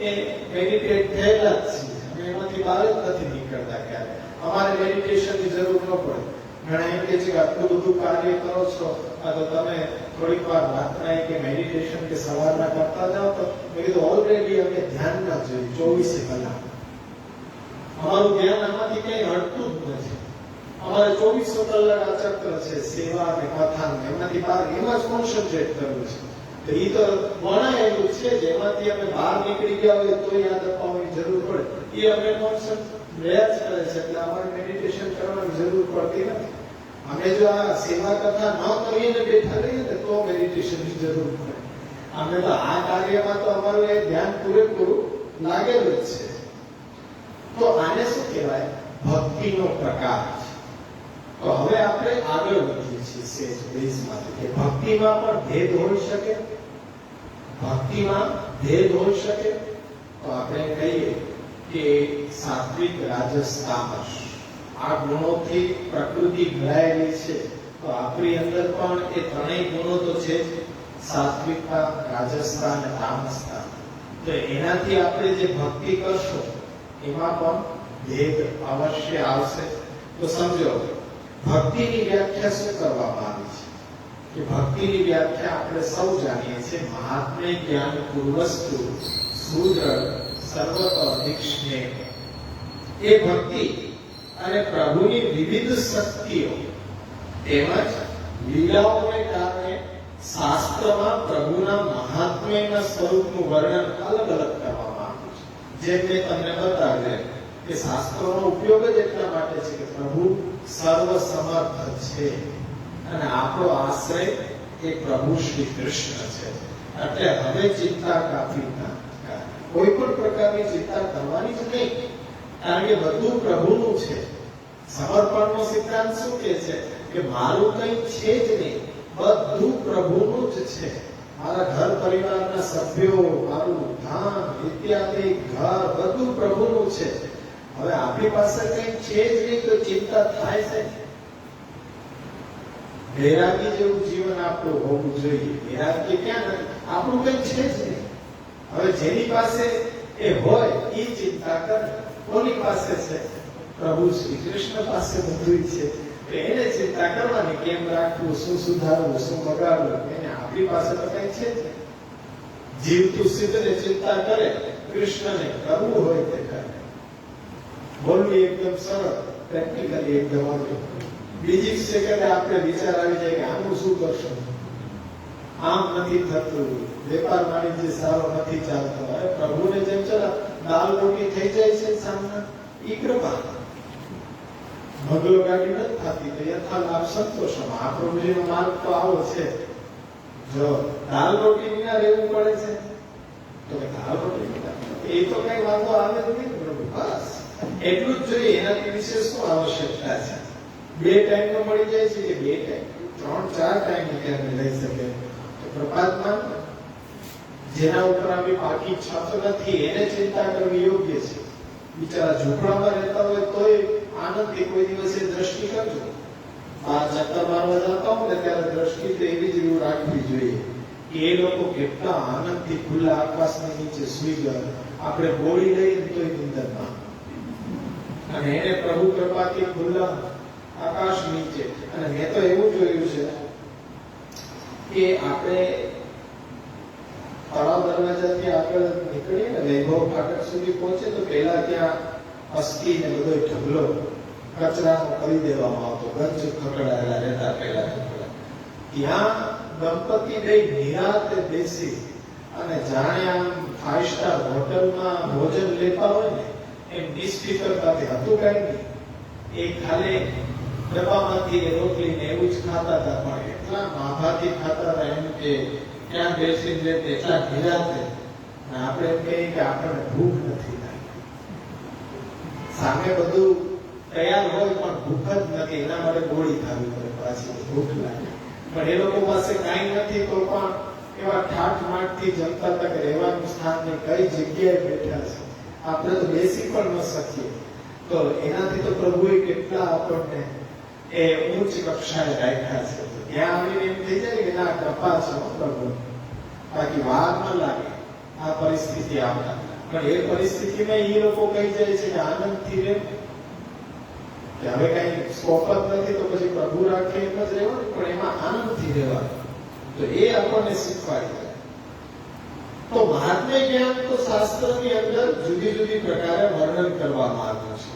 એ મેડિટેટ થયેલા જ છીએ, અમે એમાંથી બહાર જ નથી નીકળતા ક્યારે. અમારે મેડિટેશનની જરૂર ન પડે. ઘણા એમ કે છે કે આટલું બધું કાર્ય કરો છો, આ તો તમે થોડીક વાર રાતના કે મેડિટેશન કે સવારના કરતા જાઓ, તો મેં કીધું ઓલરેડી અમે ધ્યાનમાં જોઈએ 24 કલાક. અમારું ધ્યાન આમાંથી કઈ હટતું જ નથી. અમારે 24 કલાક આ ચક્ર છે, સેવા અને કથા, એમાંથી બહાર એમાં જ કોન્સન્ટ્રેટ કરવું છે. તો એ તો વણાયેલું છે, જેમાંથી અમે બહાર નીકળી ગયા હોય તો યાદ અપાવવાની જરૂર પડે, એ અમે કોન્સન્ટ્રેટ રહ્યા જ કરે છે. એટલે અમારે મેડિટેશન કરવાની જરૂર પડતી નથી. અમે જો આ સેવા કથા ન કરીને બેઠા રહીએ ને તો મેડિટેશનની જરૂર પડે. અમે તો આ કાર્યમાં તો અમારું એ ધ્યાન પૂરેપૂરું લાગેલું જ છે. તો આને શું કહેવાય? ભક્તિનો પ્રકાર છે. તો હવે આપણે આગળ વધીએ છીએ સેજ બેઝમાંથી કે ભક્તિમાં પણ ભેદ હોઈ શકે. ભક્તિમાં ભેદ હોઈ શકે તો આપણે કહીએ કે સાત્વિક, રાજસ, તામસ આ ગુણોથી પ્રકૃતિ ઘડાયેલી છે. તો આપણી અંદર પણ એ ત્રણેય ગુણો તો છે જ, સાત્વિકતા, રાજસતા અને તામસતા. તો એનાથી આપણે જે ભક્તિ કરશું એમાં પણ ભેદ અવશ્ય આવશે. તો સમજો ભક્તિની વ્યાખ્યા શું કરવામાં આવી છે કે ભક્તિની વ્યાખ્યા આપણે સૌ જાણીએ છીએ, મહાત્મ્ય જ્ઞાન પૂર્વસ્તુ સુદ્રઢ સર્વતો અધિક સ્નેહ. એ ભક્તિ અને પ્રભુની વિવિધ શક્તિઓ તેમજ લીલાઓને કારણે શાસ્ત્રમાં પ્રભુના મહાત્મ્યના સ્વરૂપનું વર્ણન અલગ અલગ કરવામાં આવ્યું છે. જેમ મેં તમને બતાવ્યું કે શાસ્ત્રોનો ઉપયોગ જ એટલા માટે છે કે પ્રભુ સર્વ સમર્થ છે અને આપણો આશ્રય એ પ્રભુ શ્રી કૃષ્ણ છે. એટલે હવે ચિંતા કાપી ના, કોઈ પણ પ્રકારની ચિંતા કરવાની જ નહીં, કારણ કે બધું પ્રભુનું છે. સમર્પણનો સિદ્ધાંત શું કહે છે કે મારું કંઈ છે જ નહીં, બધું પ્રભુનું જ છે. મારા ઘર પરિવારના સભ્યો, મારું ધામ ઇત્યાદિ, ઘર બધું પ્રભુનું છે. હવે આપણી પાસે કંઈ છે જ નહીં તો ચિંતા થાય છે. વૈરાગી જેવું જીવન આપણું હોવું જોઈએ. વૈરાગી ક્યાં નથી, આપણું કંઈ છે જ નહીં. હવે જેની પાસે એ હોય એ ચિંતા કરે. કોની પાસે છે? પ્રભુ શ્રી કૃષ્ણ પાસે બધું છે. એને ચિંતા કરવાની, કેમ રાખવું, શું સુધારવું, શું બગાડવું. એને આપણી પાસે તો કઈ છે જ. જીવતું સિદ્ધને ચિંતા કરે, કૃષ્ણને કરવું હોય તે કરે. બોલવું એકદમ સરળ, પ્રેક્ટિકલી એકદમ અઘરું. બીજી સેકન્ડે આપણે વિચાર આવી જાય કે આનું શું કરશું, આમ નથી થતું, વેપાર વાણિજ્ય સારો નથી ચાલતો. અરે પ્રભુને જેમ ચલા દાલ રોટી થઈ જાય છે સામના, ઈ કૃપા. ભગલો ગાડી નથી થતી તો યથા લાભ સંતોષમાં. આ પ્રભુજીનો માર્ગ તો આવો છે. જો દાલ રોટી વિના રહેવું પડે છે તો દાલ રોટી વિના એ તો કઈ વાંધો આવે જ નહીં. પ્રભુ બસ એટલું જ જોઈએ. એનાથી વિશેષ શું આવશ્યકતા છે? બે ટાઈમ નો મળી જાય છે કે બે ટાઈમ, 3-4 ટાઈમ ક્યારે લઈ શકે. તો પ્રપાતમાં જેના ઉપર આપણી પાકી છત નથી એને ચિંતા કરવી યોગ્ય છે. બિચારા ઝૂંપડામાં રહેતા હોય તોય આનંદથી કોઈ દિવસે દ્રષ્ટિ કરજો. આ ચક્કર મારવા જતા હોય ને ત્યારે દ્રષ્ટિ તો એવી જ રાખવી જોઈએ કે એ લોકો કેટલા આનંદથી ખુલ્લા આકાશની નીચે સુઈ ગયા. આપણે ગોળી લઈએ તોય નિંદનમાં, અને એને પ્રભુ કૃપાથી ખુલ્લા આકાશ નીચે. અને મેં તો એવું જોયું છે કે આપણે તળાવ દરવાજાથી આગળ નીકળીએ ને વૈભવ ફાટક સુધી પહોંચે તો પહેલા ત્યાં અસ્થિ ને બધો ઢગલો કચરાનો કરી દેવામાં આવતો. ગંજ ખકડાયેલા રહેતા પહેલા. ત્યાં દંપતી બે નિરાતે બેસી અને જાણે આમ 5 સ્ટાર હોટલમાં ભોજન લેતા હોય ને એમ નિષ્ફિકરતાથી હતું કઈ નહીં. એ ખાલી ડબ્બામાંથી રોટલી ને એવું જ ખાતા હતા, પણ એટલા માભાથી ખાતા હતા એમ કે ત્યાં બેસીને એટલા નિરાતે. આપણે એમ કહીએ કે આપણને ભૂખ નથી લાગી. સામે બધું તૈયાર હોય પણ ભૂખ જ નથી, એના માટે ગોળી ખાવી પડે પાછી ભૂખ લાગે. પણ એ લોકો પાસે કાંઈ નથી તો પણ એવા ઠાઠમાઠથી જમતા હતા કે રહેવાનું સ્થાન ને કઈ જગ્યાએ બેઠા છે, આપણે તો બેસી પણ ન શકીએ. તો એનાથી તો પ્રભુએ કેટલા આપણને એ ઉચ્ચ કક્ષાએ રાખ્યા છે. ત્યાં આવીને એમ થઈ જાય કે ના કૃપા છે પ્રભુ, બાકી વાર ન લાગે આ પરિસ્થિતિ આવતા. પણ એ પરિસ્થિતિમાં એ લોકો કહી જાય છે કે આનંદથી રહે, કે હવે કઈ સ્કોપ જ નથી તો પછી પ્રભુ રાખે એમ જ રહેવાનું, પણ એમાં આનંદથી રહેવાનું. તો એ આપણને શીખવાડી જાય. તો મહાત્મ્ય જ્ઞાન તો શાસ્ત્રની અંદર જુદી જુદી પ્રકારે વર્ણન કરવામાં આવ્યું છે.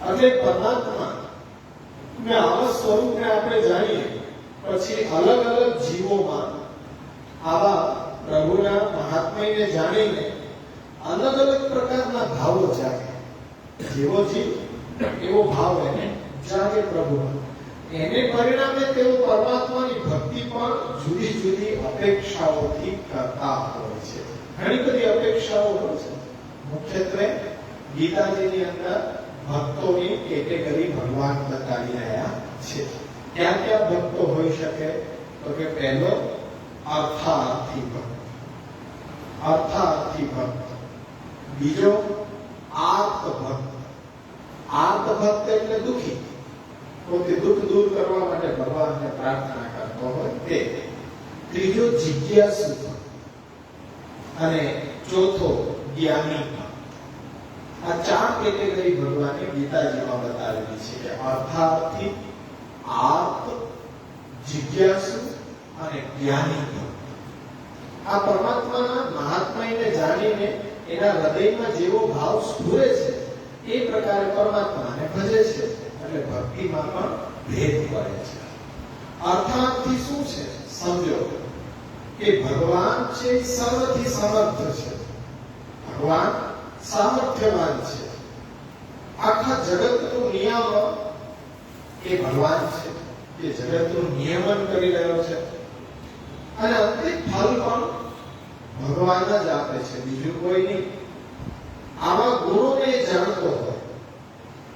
એટલે પરમાત્મા આવા સ્વરૂપને આપણે જાણીએ પછી અલગ અલગ જીવોમાં આવા પ્રભુના મહાત્મ્યને જાણીને અલગ અલગ પ્રકારના ભાવો જાગે. જેવો જીવ એવો ભાવ એને જાગે પ્રભુમાં. એને પરિણામે તેઓ પરમાત્માની ભક્તિ પણ જુદી જુદી અપેક્ષાઓથી કરતા હોય છે. ઘણી બધી અપેક્ષાઓ હોય છે. મુખ્યત્વે ગીતાજીની અંદર ભક્તોની કેટેગરી ભગવાન બતાવી રહ્યા છે. ક્યાં ક્યાં ભક્તો હોઈ શકે? તો કે પહેલો અર્થાર્થી ભક્ત, અર્થાર્થી ભક્ત. બીજો આર્ત ભક્ત. આર્ત ભક્ત એટલે દુઃખી, પોતે દુઃખ દૂર કરવા માટે ભગવાનને પ્રાર્થના કરતો હોય તે. ત્રીજો જિજ્ઞાસુ અને ચોથો જ્ઞાની. આ 4 કેટેગરી ભગવાને ગીતાજીમાં બતાવેલી છે કે અર્થાર્થી, આર્ત, જિજ્ઞાસુ અને જ્ઞાની. આ પરમાત્માના મહાત્મ્યને જાણીને એના હૃદયમાં જેવો ભાવ સ્ફુરે છે એ પ્રકારે પરમાત્માને ભજે છે. એટલે ભક્તિમાં પણ ભેદ પડે છે. અર્થાર્થી શું છે સમજો કે ભગવાન છે સર્વથી સમર્થ છે, ભગવાન સામર્થ્યવાન છે, આખા જગતનું નિયામક એ ભગવાન છે, એ જગતનું નિયમન કરી રહ્યો છે અને અંતિમ ફળ પણ ભગવાન જ આપે છે, બીજું કોઈ નહીં. આવા ગુણોને જાણતો હોય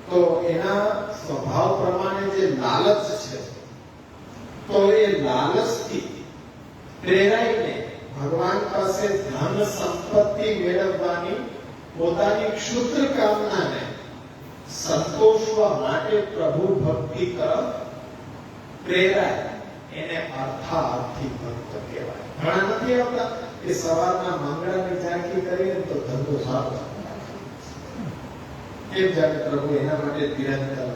તો એના સ્વભાવ પ્રમાણે જે લાલચ છે તો એ લાલચથી પ્રેરાઈને ભગવાન પાસે ધન સંપત્તિ મેળવવાની પોતાની ક્ષુદ્ર કામનાને સંતોષવા માટે પ્રભુ ભક્તિ તરફ પ્રેરાય એને અર્થાર્થી ભક્ત કહેવાય. ઘણા નથી આવતા કે સવારના મંગળાની ઝાંખી કરીને તો ધંધો સારો કેમ જાણે પ્રભુ એના માટે નિરંતર.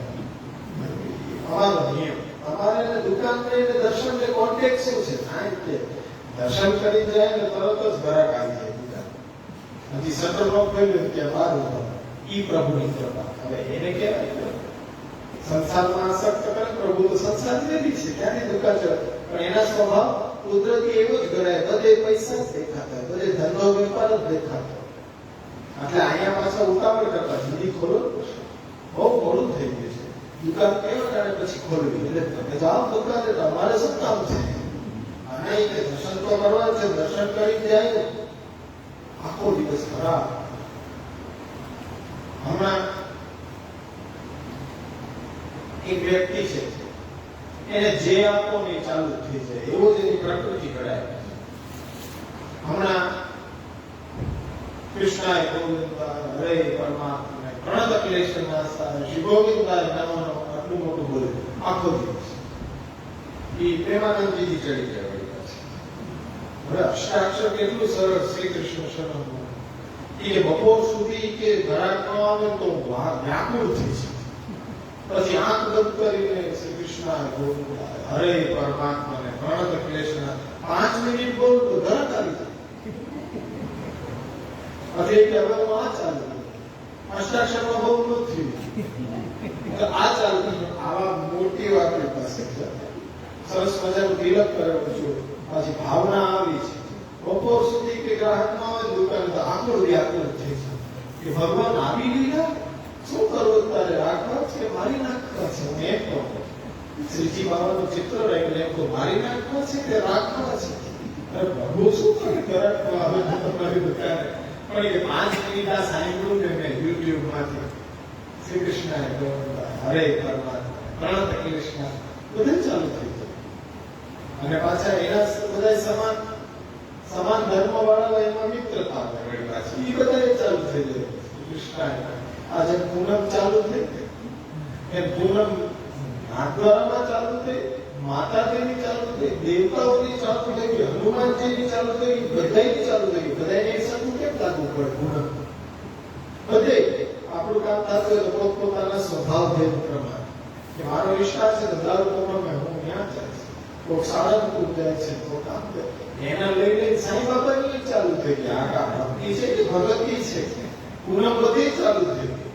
અમારો નિયમ, અમારે દુકાન લઈને દર્શન ને કોન્ટેક્ટ શું છે? કે દર્શન કરી જાય ને તરત જ ગ્રાહક આવી જાય દુકાન. હજી શટર નો ખોલ્યું કે બહાર ઉભા ઈ પ્રભુની કૃપા. હવે એને કહેવાય સંસારમાં આસક્ત કરે પ્રભુ તો સંસાર જેવી છે, ક્યાંની દુકાન ચડે. પણ એના સ્વભાવ કુદરતી એવો જ ગણાય, બધે પૈસા જ દેખાતા, બધે ધંધો વેપાર જ દેખાતો. એટલે અહીંયા પાછા ઉતાવળ કરતા જલ્દી ખોલો, બહુ મોડું થઈ ગયું છે, દુકાન કેવા ટાણે પછી ખોલવી. એટલે તમે જાઓ દુકાને, તમારે શું કામ છે? અને દર્શન તો કરવા છે, દર્શન કરી જાય આખો દિવસ ખરાબ. હમણાં એક વ્યક્તિ છે, એને જે આપો ને ચાલુ થઈ જાય એવો જ એની પ્રકૃતિ ઘડાય. હમણાં કૃષ્ણાય ગોવિંદાય હરે પરમાત્મા પ્રણત ક્લેશ નાશાય શ્રી ગોવિંદાય નમઃ આટલું મોટું બોલે આખો દિવસ. એ પ્રેમાનંદજીથી ચડી જાય. હવે અષ્ટાક્ષર કેટલું સરળ શ્રી કૃષ્ણ શરણ. એ બપોર સુધી કે ઘરાક ન આવે તો વ્યાકુળ થઈ છે. પછી આંખ બંધ કરીને શ્રી કૃષ્ણ ગોવિંદાય હરે પરમાત્માને પ્રણત ક્લેશ 5 મિનિટ બોલ તો ઘરાક આવી જાય. હવે હું આ ચાલુ અષ્ટાક્ષરમાં બહુ નથી આ ચાલુ. આવા મોટી વાત પાસે સરસ મજાનું તિલક કરેલું છું, પછી ભાવના આવી છે. બપોર સુધી કે ગ્રાહક ન હોય દુકાન તો આકુળ વ્યાકુળ થઈ છે કે ભગવાન આવી લીધા, શું કરવું તારે? રાખવા છે મારી નાખવા છે? હું એમ કહું શ્રીજી બાબાનું ચિત્ર રાખીને એમ તો મારી નાખવા છે કે રાખવા છે? અરે પ્રભુ શું કરે ગ્રાહક આવે તમારી દુકાને? પણ એ 5 મિનિટ આ સાંભળ્યું ને મેં યુટ્યુબ માંથી શ્રી કૃષ્ણ હરે પરમાત્મા પ્રણત કૃષ્ણ બધું ચાલુ થઈ જાય. અને પાછા એના બધા સમાન ધર્મ વાળા એમાં મિત્રતા હોય પાછી એ બધા ચાલુ થઈ જાય. કૃષ્ણ આજે પૂનમ ચાલુ થઈ ગઈ, એમ પૂનમ નાથદ્વારામાં ચાલુ થઈ, માતાજીની ચાલુ થઈ, દેવતાઓની ચાલુ થઈ ગઈ, હનુમાનજીની ચાલુ થઈ, બધાની ચાલુ થઈ ગઈ. બધાને એક સરખું કેમ લાગુ પડે? પૂનમ બધે આપણું કામ થતું હોય તો પોતપોતાના સ્વભાવ ભેદ પ્રમાણે કે મારો વિશ્વાસ છે તો દર પૂનમે હું ત્યાં જાય છે, કોઈ સાળંગપુર જાય છે, કોઈ કામ કરે એના લઈને સાંઈ બાબાની ચાલુ થઈ ગઈ. આ ભક્તિ છે કે ભગવતી છે, પૂનમ બધી ચાલુ થઈ ગઈ.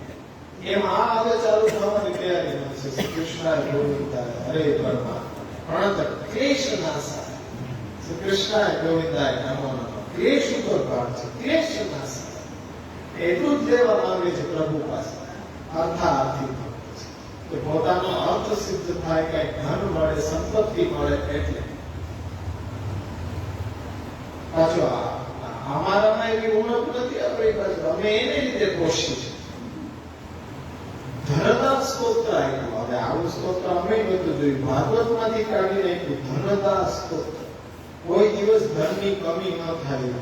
એમ આ હવે ચાલુ થવાની તૈયારીમાં છે. શ્રી કૃષ્ણ ગોવિંદાય હરે પરમાત્મા પ્રણત ક્લેશ નાશાય. શ્રી કૃષ્ણ ગોવિંદાય નમો નમઃ. ક્લેશ ઉપર ભાર છે, ક્લેશ નાશાય. એટલું જ લેવા માંગે છે પ્રભુ પાસે. અર્થાર્થી ભક્ત છે કે પોતાનો અર્થ સિદ્ધ થાય, કઈ ધન મળે, સંપત્તિ મળે. એટલે પાછો અમારામાં એવી ઉણપ નથી આપણી બાજુ, અમે એને લીધે કોશિશ છે. ધનદાસ સ્તોત્ર આપ્યું. હવે આવું સ્તોત્ર અમે બધું જોયું, ભાગવત માંથી કાઢી નાખ્યું. ધનદાસ સ્તોત્ર કોઈ દિવસ ધનની કમી ન થાય.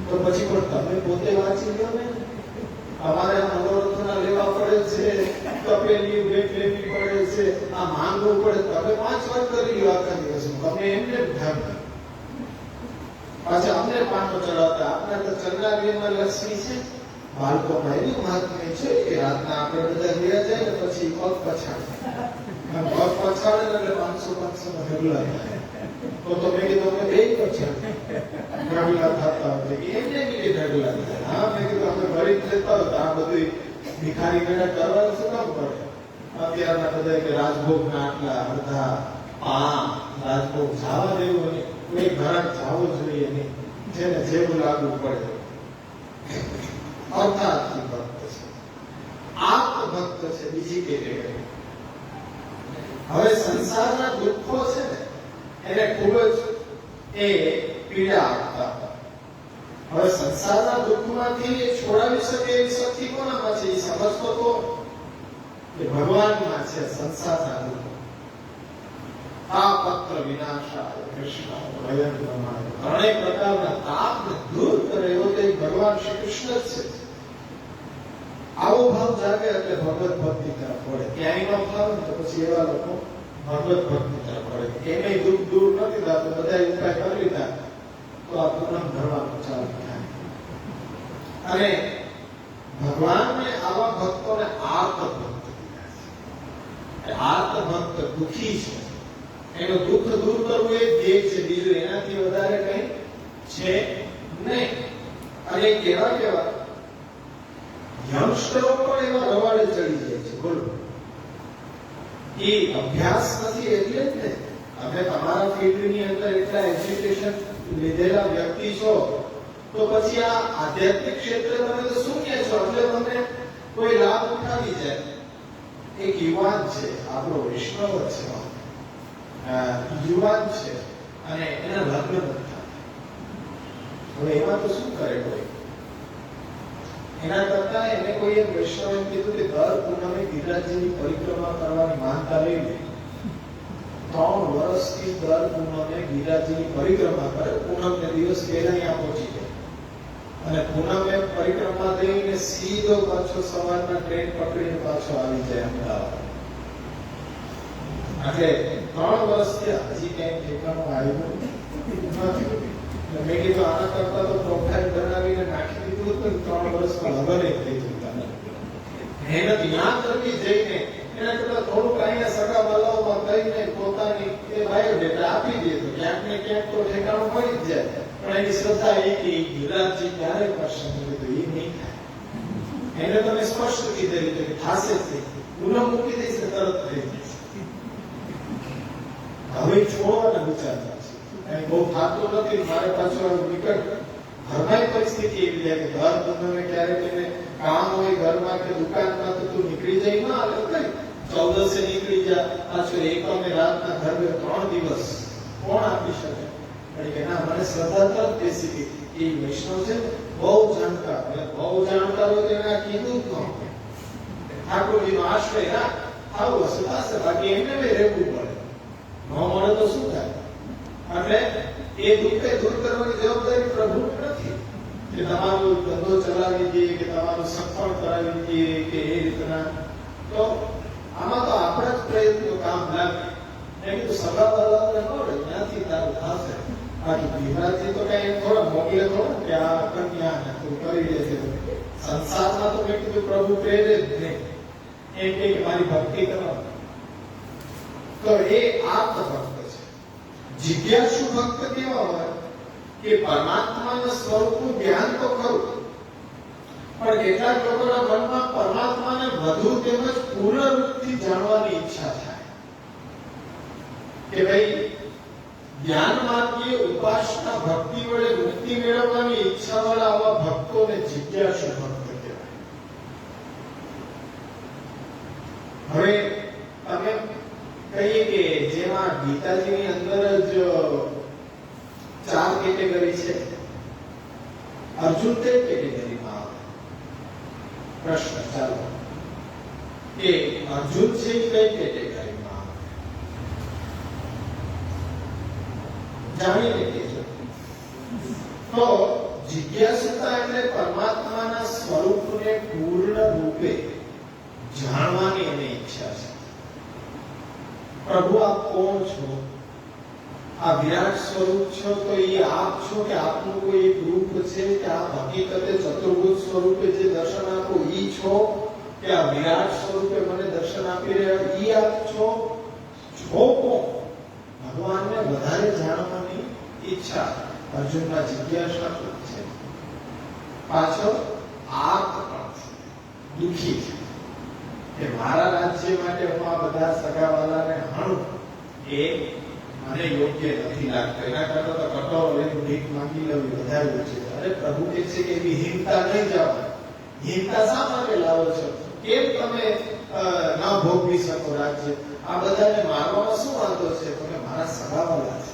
તો પછી પણ તમે પોતે વાંચી લો ને, તમારે મનોરથના લેવા પડે છે, તપેલી ભેટ લેવી પડે છે, આ માંગવું પડે. તમે 5 વાર કરી લો આખા દિવસમાં, તમે એમને ધ્યાન. પાછા અમને પાનો ચડાવતા, આપણે તો ચંદ્રાવીમાં લક્ષ્મી છે, બાળકોમાં એવી મહાત્મ્ય છે કે રાતના આપણે બધા ગયા જાય ને પછી પગ પછાડે, પગ પછાડે એટલે 500 નો ઢગલા થાય. તો મેં કીધું અમે બે પછાડે ઢગલા થતા હોય એમને બી ઢગલા થાય. હા, મેં કીધું અમે ગરીબ જતા હોય આ બધું ભિખારી ગણા કરવાનું શું કામ પડે? અત્યારના બધા કે રાજભોગના આટલા અડધા રાજભોગ જવા દેવું નહીં, કોઈ ઘરાક જવો જોઈએ નહીં, જેને જેવું લાગુ પડે. અર્થાર્થી ભક્ત છે, આત્મ ભક્ત છે, બીજી કેટેગરી. હવે સંસારના દુઃખો છે ને એને ખૂબ જ એ પીડા આપતા. હવે સંસારના દુઃખમાંથી એ છોડાવી શકે એવી શક્તિ કોનામાં છે? એ સમજતો તો કે ભગવાનમાં છે. સંસારના દુઃખો આ પત્ર વિનાશાય કૃષ્ણ ભયન પ્રમાણે ત્રણેય પ્રકારના તાપને દૂર કરે એવો તો ભગવાન શ્રી કૃષ્ણ જ છે. આવો ભાવ જાગે એટલે ભગવત ભક્તિ તરફ વળે. ક્યાંય ન ભાવે તો પછી એવા લોકો ભગવત ભક્તિ તરફ વળે. એને દુઃખ દૂર નથી થતું, બધા ઉપાય કરી લીધા તો આ પૂનમ ભરવાનું ચાલુ થાય. અને ભગવાનને આવા ભક્તોને આર્ત ભક્ત કીધા છે. આર્ત ભક્ત દુઃખી છે, એનું દુઃખ દૂર કરવું એ ધ્યેય છે, બીજું એનાથી વધારે કઈ છે નહીં. અને કેવા કેવા યંગસ્ટરો પણ એવા રવાડે ચડી જાય છે. બોલો, એ અભ્યાસ નથી એટલે જ ને. તમે તમારા ફિલ્ડની અંદર એટલા એજ્યુકેશન લીધેલા વ્યક્તિ છો તો પછી આ આધ્યાત્મિક ક્ષેત્રે તમે તો શૂન્ય છો, એટલે તમને કોઈ લાભ ઉઠાવી જાય. એક યુવાન છે, આપણો વૈષ્ણવ છે, યુવાન છે અને એના લગ્ન નથી થતા. હવે એમાં તો શું કરે કોઈ? એના કરતા એને કોઈ એક વૈષ્ણવે કીધું કે દર પૂનમે ગિરિરાજની પરિક્રમા કરવાની માનતા લઈ લે. 3 વર્ષથી દર પૂનમે ગિરિરાજની પરિક્રમા કરે, પૂનમને દિવસ પહેલા અહીંયા પહોંચી જાય અને પૂનમે પરિક્રમા થઈને સીધો પાછો સવારના ટ્રેન પકડીને પાછો આવી જાય અમદાવાદ. એટલે 3 વર્ષથી હજી કઈ ઠેકાણું આવ્યું નથી. મેં કીધું આના કરતા તો પ્રોફાઇલ બનાવીને નાખી દીધું હતું, 3 વર્ષમાં લગ્ન થઈ જતા. મહેનત યા કરવી જઈને એના કરતા થોડુંક અહીંયા સગા વાલાઓમાં કહીને પોતાની એ બાયોડેટા આપી દે તો ક્યાંક ને ક્યાંક તો ઠેકાણું મળી જ જાય. પણ એની શ્રદ્ધા એ કે ગિરિરાજજી ક્યારે કરશે? એ નહીં થાય. એને તમે સ્પષ્ટ કીધેલું કે થાશે જ નહીં, પૂનમ મૂકી દઈશ તરત થઈ જશે. હવે છોડવાના વિચારતા છે, કઈ બહુ થતું નથી. મારે પાછું નિકટ ઘરમાં પરિસ્થિતિ એવી જાય કે ઘર પૂનમે ક્યારેક એને કામ હોય ઘરમાં કે દુકાનમાં તો તું નીકળી જાય ના એટલે કઈ 14 નીકળી જા, પાછું એકમે રાતના ઘરે 3 દિવસ કોણ આપી શકે? કે ના, મને શ્રદ્ધા તરફ બેસી ગઈ. એ વૈષ્ણવ છે બહુ જાણકાર, બહુ જાણકાર હોય એને કીધું જ ન. ઠાકોરજીનો આશ્રય રાખ, આવું હશે થશે, બાકી એમને રહેવું પડે. ન મળે તો શું થાય? એટલે એ દુઃખે દૂર કરવાની જવાબદારી પ્રભુની નથી કે તમારો ધંધો ચલાવી દઈએ કે તમારું સફળ કરાવી દઈએ કે એ રીતના. તો આમાં તો આપણા જ પ્રયત્નો કામ લાગે. એમ તો સગા વાળાને મળે ત્યાંથી તારું થશે. બાકી ગિરિરાજજી તો કઈ થોડા મોકલે થોડા કે આ કન્યા તું કરી લેજે. સંસારમાં તો મેં કીધું પ્રભુ પ્રેરે જ નહીં, એમ કે મારી ભક્તિ કરો. તો એ આર્ત ભક્ત છે. જિજ્ઞાસુ ભક્ત કેવા હોય કે પરમાત્માના સ્વરૂપનું ધ્યાન તો ખરું, પણ કેટલાક લોકોના મનમાં પરમાત્માને વધુ તેમજ પૂર્ણ રૂપથી જાણવાની ઈચ્છા થાય કે ભાઈ જ્ઞાન માર્ગીય ઉપાસના ભક્તિ વડે મુક્તિ મેળવવાની ઈચ્છા વાળા આવા ભક્તોને જિજ્ઞાસુ ભક્ત કહેવાય. હવે તમે કહીએ કે જેમાં ગીતાજીની અંદર જ 4 કેટેગરી છે, અર્જુન તે કેટેગરીમાં આવે. પ્રશ્ન ચાલો કે અર્જુન છે કઈ કેટેગરીમાં આવે? જાણીને કહેજો. તો જિજ્ઞાસુતા એટલે પરમાત્માના સ્વરૂપને પૂર્ણ રૂપે જાણવાની એની ઈચ્છા છે. પ્રભુ આપ કોણ છો? આ વિરાટ સ્વરૂપ છો તો એ આપ છો કે આપનું કોઈ એક રૂપ છે કે આપ હકીકતે ચતુર્ભુજ સ્વરૂપે જે દર્શન આપો ઈ છો કે આ વિરાટ સ્વરૂપે મને દર્શન આપી રહ્યા ઈ આપ છો? છો કોણ? ભગવાનને વધારે જાણવાની ઈચ્છા અર્જુનના જિજ્ઞાસા છે. પાછળ આર્ત પણ છે, દુઃખી છે કે મારા રાજ્ય માટે હું આ બધા સગાવાલાને હણું એ મને યોગ્ય નથી લાગતું. એના કરતા તો કટોરો લઈને ભીખ માંગી લેવી વધારે ઉચિત. અરે પ્રભુ કહે છે કે એવી હીનતા નહીં જાઓ. હીનતા શા માટે લાવો છો? કેમ તમે ન ભોગવી શકો રાજ્ય? આ બધાને મારવામાં શું વાંધો છે? તમે મારા સગાવાલા છે.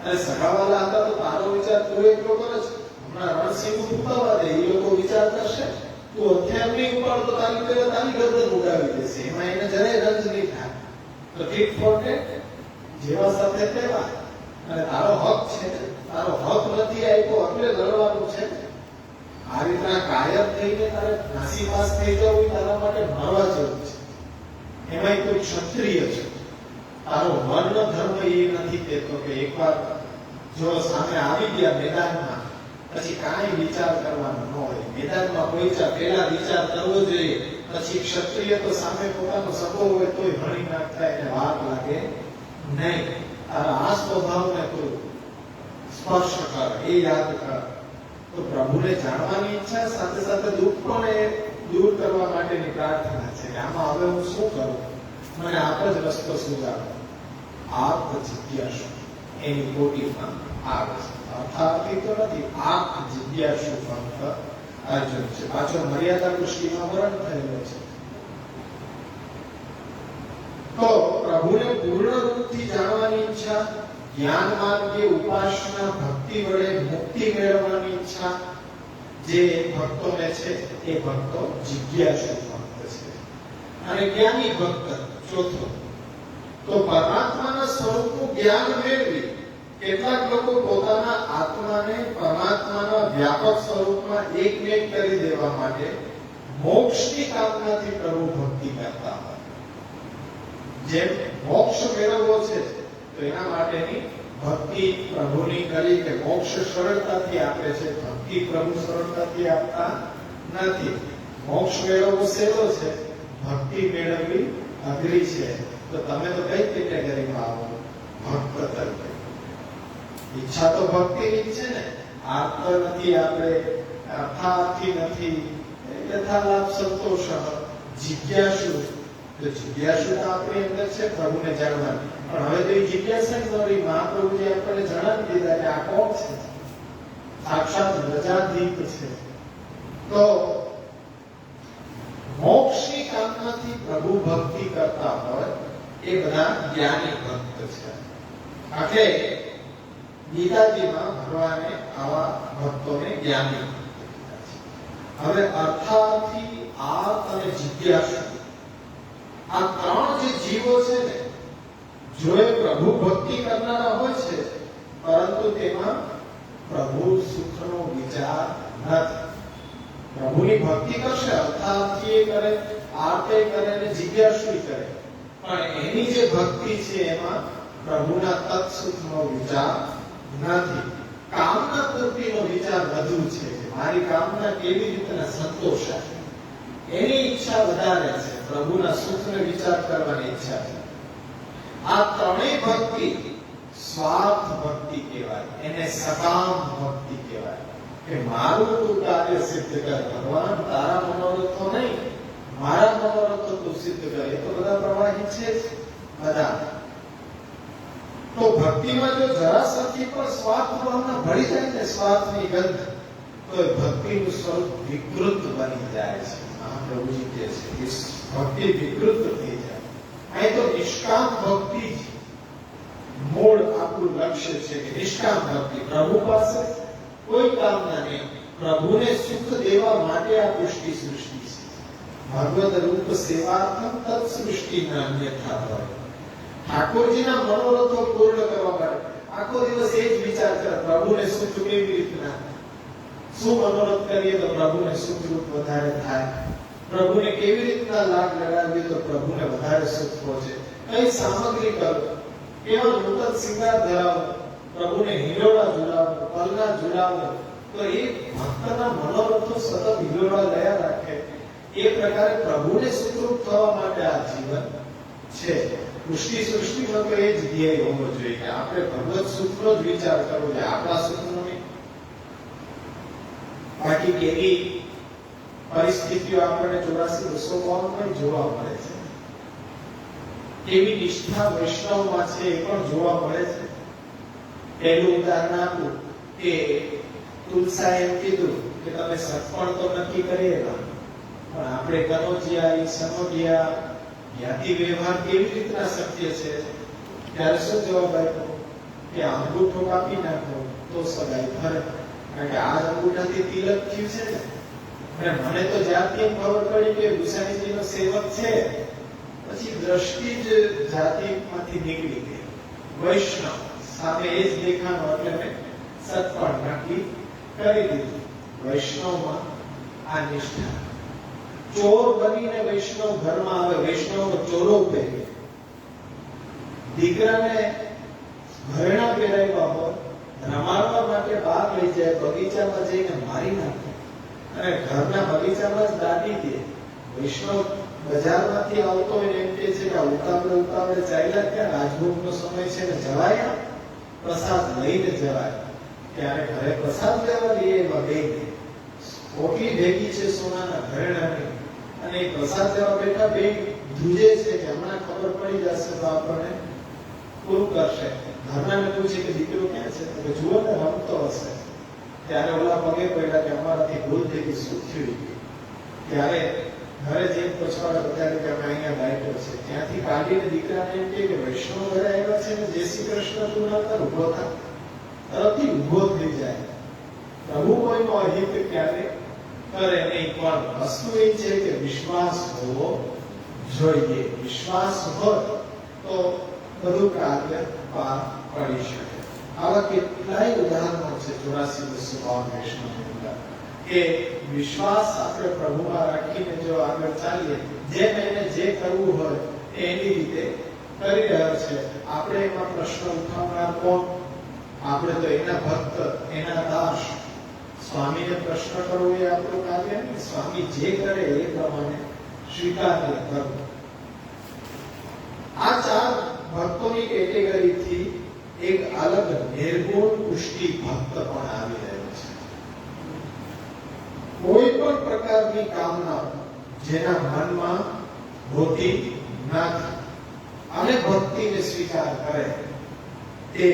અને સગાવાલા હતા તો તારો વિચાર તું એકલો કરે છે. હમણાં રણસિંહ ઉપાડવા દે, એ લોકો વિચાર કરશે તું હથિયાર નહીં ઉપાડતો તારી ગરદન ઉડાવી દેશે. એમાં એને જરાય રંજ નહીં થાય. તો ઠીક ફોટે જેવા સાથે તેવા. અને તારો હક છે, તારો હક નથી આપ્યો એટલે લડવાનું છે. આ રીતના કાયમ થઈને તારે નાસીપાસ થઈ જવું તારા માટે મરવા જેવું છે. એમાંય કોઈ ક્ષત્રિય છે. તારો વર્ણ ધર્મ એ નથી કહેતો કે એકવાર જો સામે આવી ગયા મેદાનમાં પછી કાંઈ વિચાર કરવાનો ન હોય. મેદાનમાં પહોંચ્યા પહેલા વિચાર કરવો જોઈએ. પછી ક્ષત્રિય તો સામે પોતાનો સગો હોય તોય હણી નાખતા એને વાર લાગે નહીં. તારા આ સ્વભાવને તું સ્પર્શ કર, એ યાદ કર. તો પ્રભુને જાણવાની ઈચ્છા સાથે સાથે દુઃખ પણ એ દૂર કરવા માટેની પ્રાર્થના છે કે આમાં હવે હું શું કરું? મને આપ જ રસ્તો સુધારો. આપ જિજ્ઞાસુ એની કોટીમાં આવે છે. અર્થાર્થી તો નથી, આપ જિજ્ઞાસુ ભક્ત અર્જુન છે. પાછો મર્યાદા પુષ્ટિમાં વર્ણન થયેલો છે. તો પ્રભુને પૂર્ણ રૂપથી જાણવાની ઈચ્છા, જ્ઞાન માર્ગે ઉપાસના ભક્તિ વડે મુક્તિ મેળવવાની ઈચ્છા જે ભક્તોને છે એ ભક્તો જિજ્ઞાસુ ભક્ત છે. અને જ્ઞાની ભક્ત ચોથો તો પરમાત્માના સ્વરૂપનું જ્ઞાન મેળવી કેટલાક લોકો પોતાના આત્માને પરમાત્માના વ્યાપક સ્વરૂપમાં એકમેક કરી દેવા માટે મોક્ષની કામનાથી પ્રભુ ભક્તિ કરતા હોય. જેમ મોક્ષ મેળવવો છે તો એના માટેની ભક્તિ પ્રભુની કરી કે મોક્ષ સરળતાથી આપે છે. ભક્તિ પ્રભુ સરળતાથી આપતા નથી. મોક્ષ મેળવવો સહેલો છે, ભક્તિ મેળવવી અઘરી છે. તો તમે તો કઈ કેટેગરીમાં આવો? ભક્ત તરીકે. ઈચ્છા તો ભક્તિની જ છે ને. આર્ત નથી આપણે, અર્થાર્થી નથી, યથાલાભ સંતોષ, જિજ્ઞાસુ. તો જિજ્ઞાસુતા આપણી અંદર છે પ્રભુને જાણવાની. પણ હવે તો એ જિજ્ઞાસા જ નવી મહાપ્રભુજી આપણને જણાવી દીધા કે આ કોણ છે? સાક્ષાત પ્રજાદીપ છે. તો મોક્ષની કામનાથી પ્રભુ ભક્તિ કરતા હોય એ બધા જ્ઞાની ભક્ત છે. એટલે ગીતાજીમાં ભગવાને આવા ભક્તોને જ્ઞાની ભક્ત કીધા છે. હવે અર્થાર્થી, આર્ત અને જિજ્ઞાસુ આ ત્રણ જે જીવો છે ને, જો એ પ્રભુ ભક્તિ કરનારા હોય છે પરંતુ તેમાં પ્રભુ સુખનો વિચાર નથી. પ્રભુની ભક્તિ કરશે, અર્થાર્થી કરે, આર્તે કરે અને જિજ્ઞાસુ કરે, પણ એની જે ભક્તિ છે એમાં પ્રભુના તત્સુખનો વિચાર નથી. કામના પૂર્તિનો વિચાર વધુ છે. મારી કામના કેવી રીતે સંતોષાય એની ઈચ્છા વધારે છે. પ્રભુના સુખનો વિચાર કરવાની ઈચ્છા છે. આ ત્રણેય ભક્તિ સ્વાર્થ ભક્તિ કહેવાય. એને સકામ ભક્તિ કહેવાય કે મારું તું કાર્ય સિદ્ધ કર ભગવાન, તારા મનોરથો નહીં, મારા મનોરથો તું સિદ્ધ કર. એ તો બધા પ્રવાહી છે જ બધા. તો ભક્તિમાં જો જરા સરખી પણ સ્વાર્થ ભાવના ભળી જાય ને, સ્વાર્થની ગંધ, તો એ ભક્તિનું સ્વરૂપ વિકૃત બની જાય છે. મહાપ્રભુજી કહે છે કે ભક્તિ વિકૃત થઈ જાય. અહીં તો નિષ્કામ ભક્તિ જ મૂળ આપણું લક્ષ્ય છે કે નિષ્કામ ભક્તિ. પ્રભુ પાસે કોઈ કામના નહીં, પ્રભુને સુખ દેવા માટે આ પુષ્ટિ સૃષ્ટિ છે. ભગવદ રૂપ સેવાર્થમ તત્ સૃષ્ટિ ના અન્યથા હોય. ઠાકોરજીના મનોરથો પૂર્ણ કરવા માટે આખો દિવસ એ જ વિચાર કરે પ્રભુને સુખ કેવી રીતના. શું મનોરથ કરીએ તો પ્રભુને સુખરૂપ વધારે થાય, પ્રભુને કેવી રીતના લાગ લગાવીએ તો પ્રભુને વધારે સુખ પહોંચે, કઈ સામગ્રી કરો, કેવો નૂતન શિંગાર ધરાવો, પ્રભુને હિલોળા ઝુલાવો, પલના ઝુલાવો, તો એ ભક્તના મનોરથો સતત હિલોળા લયા રાખે. એ પ્રકારે પ્રભુને સુખરૂપ થવા માટે આ જીવન છે. પુષ્ટિ સૃષ્ટિમાં તો એ જ ધ્યેય હોવો જોઈએ કે આપણે ભગવત સુખનો જ વિચાર કરવો જોઈએ, આપણા સુખનો નહીં. બાકી કેવી પરિસ્થિતિઓ આપણને 84-252 જોવા મળે છે, કેવી નિષ્ઠા વૈષ્ણવમાં છે એ પણ જોવા મળે છે. પહેલું ઉદાહરણ આપું કે તુલસાએ એમ કીધું કે તમે સત્પણ તો નક્કી કરીએલા, પણ આપણે કનોજિયા સનોજિયા જ્ઞાતિ વ્યવહાર કેવી રીતના શક્ય છે? ત્યારે શું જવાબ આપ્યો કે અંગૂઠો કાપી નાખો તો સગાઈ ફરે. કારણ કે આ અંગૂઠાથી તિલક થયું છે ને, અને મને તો જાતિ એમ ખબર પડી કે ગુસાઈજીનો સેવક છે, પછી દ્રષ્ટિ જ જાતિમાંથી નીકળી ગઈ. વૈષ્ણવ સામે એ જ દેખાનો એટલે મેં સત્પણ નક્કી કરી દીધું. વૈષ્ણવમાં આ નિષ્ઠા. ચોર બનીને વૈષ્ણવ ઘરમાં આવે, વૈષ્ણવ ચોરો પહેરે, દીકરાને ઘરેણા પહેરાવ્યા હોય, રમાડવા માટે બહાર લઈ જાય, બગીચામાં જઈને મારી નાખે અને ઘરના બગીચામાં જ દાટી દે. વૈષ્ણવ બજારમાંથી આવતો હોય એમ કે છે કે ઉતાવળે ચાલ્યા ક્યાં, રાજભોગનો સમય છે ને જવાય, પ્રસાદ લઈને જવાય. ત્યારે ઘરે પ્રસાદ લેવા લઈએ એમાં બે ઓટલી ભેગી છે સોનાના ઘરેણાની, અને એ પ્રસાદ લેવા બેઠા બે ધ્રુજે છે કે હમણાં ખબર પડી જશે તો આપણને પૂરું કરશે. ઘરનાને પૂછે કે દીકરો ક્યાં છે? તો જુઓ ને રમતો હશે. ત્યારે ઓલા પગે પડ્યા કે અમારાથી ભૂલ થઈ ગઈ, શું થયું? ત્યારે ઘરે જઈને પૂછવાના બધા કે અમે અહીંયા બેઠો છે, ત્યાંથી કાઢીને દીકરાને એમ કે વૈષ્ણવ ઘરે આવ્યા છે ને જય શ્રી કૃષ્ણ તું ના કર, ઉભો થા. તરફથી ઉભો થઈ જાય. પ્રભુ કોઈનો અહિત ક્યારે કરે નહીં, પણ વસ્તુ એ છે કે વિશ્વાસ હોવો જોઈએ. વિશ્વાસ હોય તો બધું કાર્ય પાર પડી શકે. આવા કેટલાય ઉદાહરણો છે 84-252 વૈષ્ણવ કે વિશ્વાસ આપણે પ્રભુમાં રાખીને જો આગળ ચાલીએ, જેમ એને જે કરવું હોય એની રીતે કરી રહ્યો છે. આપણે એમાં પ્રશ્ન ઉઠાવનાર કોણ? આપણે તો એના ભક્ત, એના દાસ. સ્વામીને પ્રશ્ન કરવો એ આપણું કાર્ય નહીં. સ્વામી જે કરે એ પ્રમાણે સ્વીકાર્ય કરવું. આ ચાર ભક્તોની કેટેગરીથી એક અલગ નિર્ગુણ પુષ્ટિ ભક્ત પણ આવી રહ્યો છે. કોઈ પણ પ્રકારની કામના જેના મનમાં હોતી નથી અને ભક્તિને સ્વીકાર કરે તે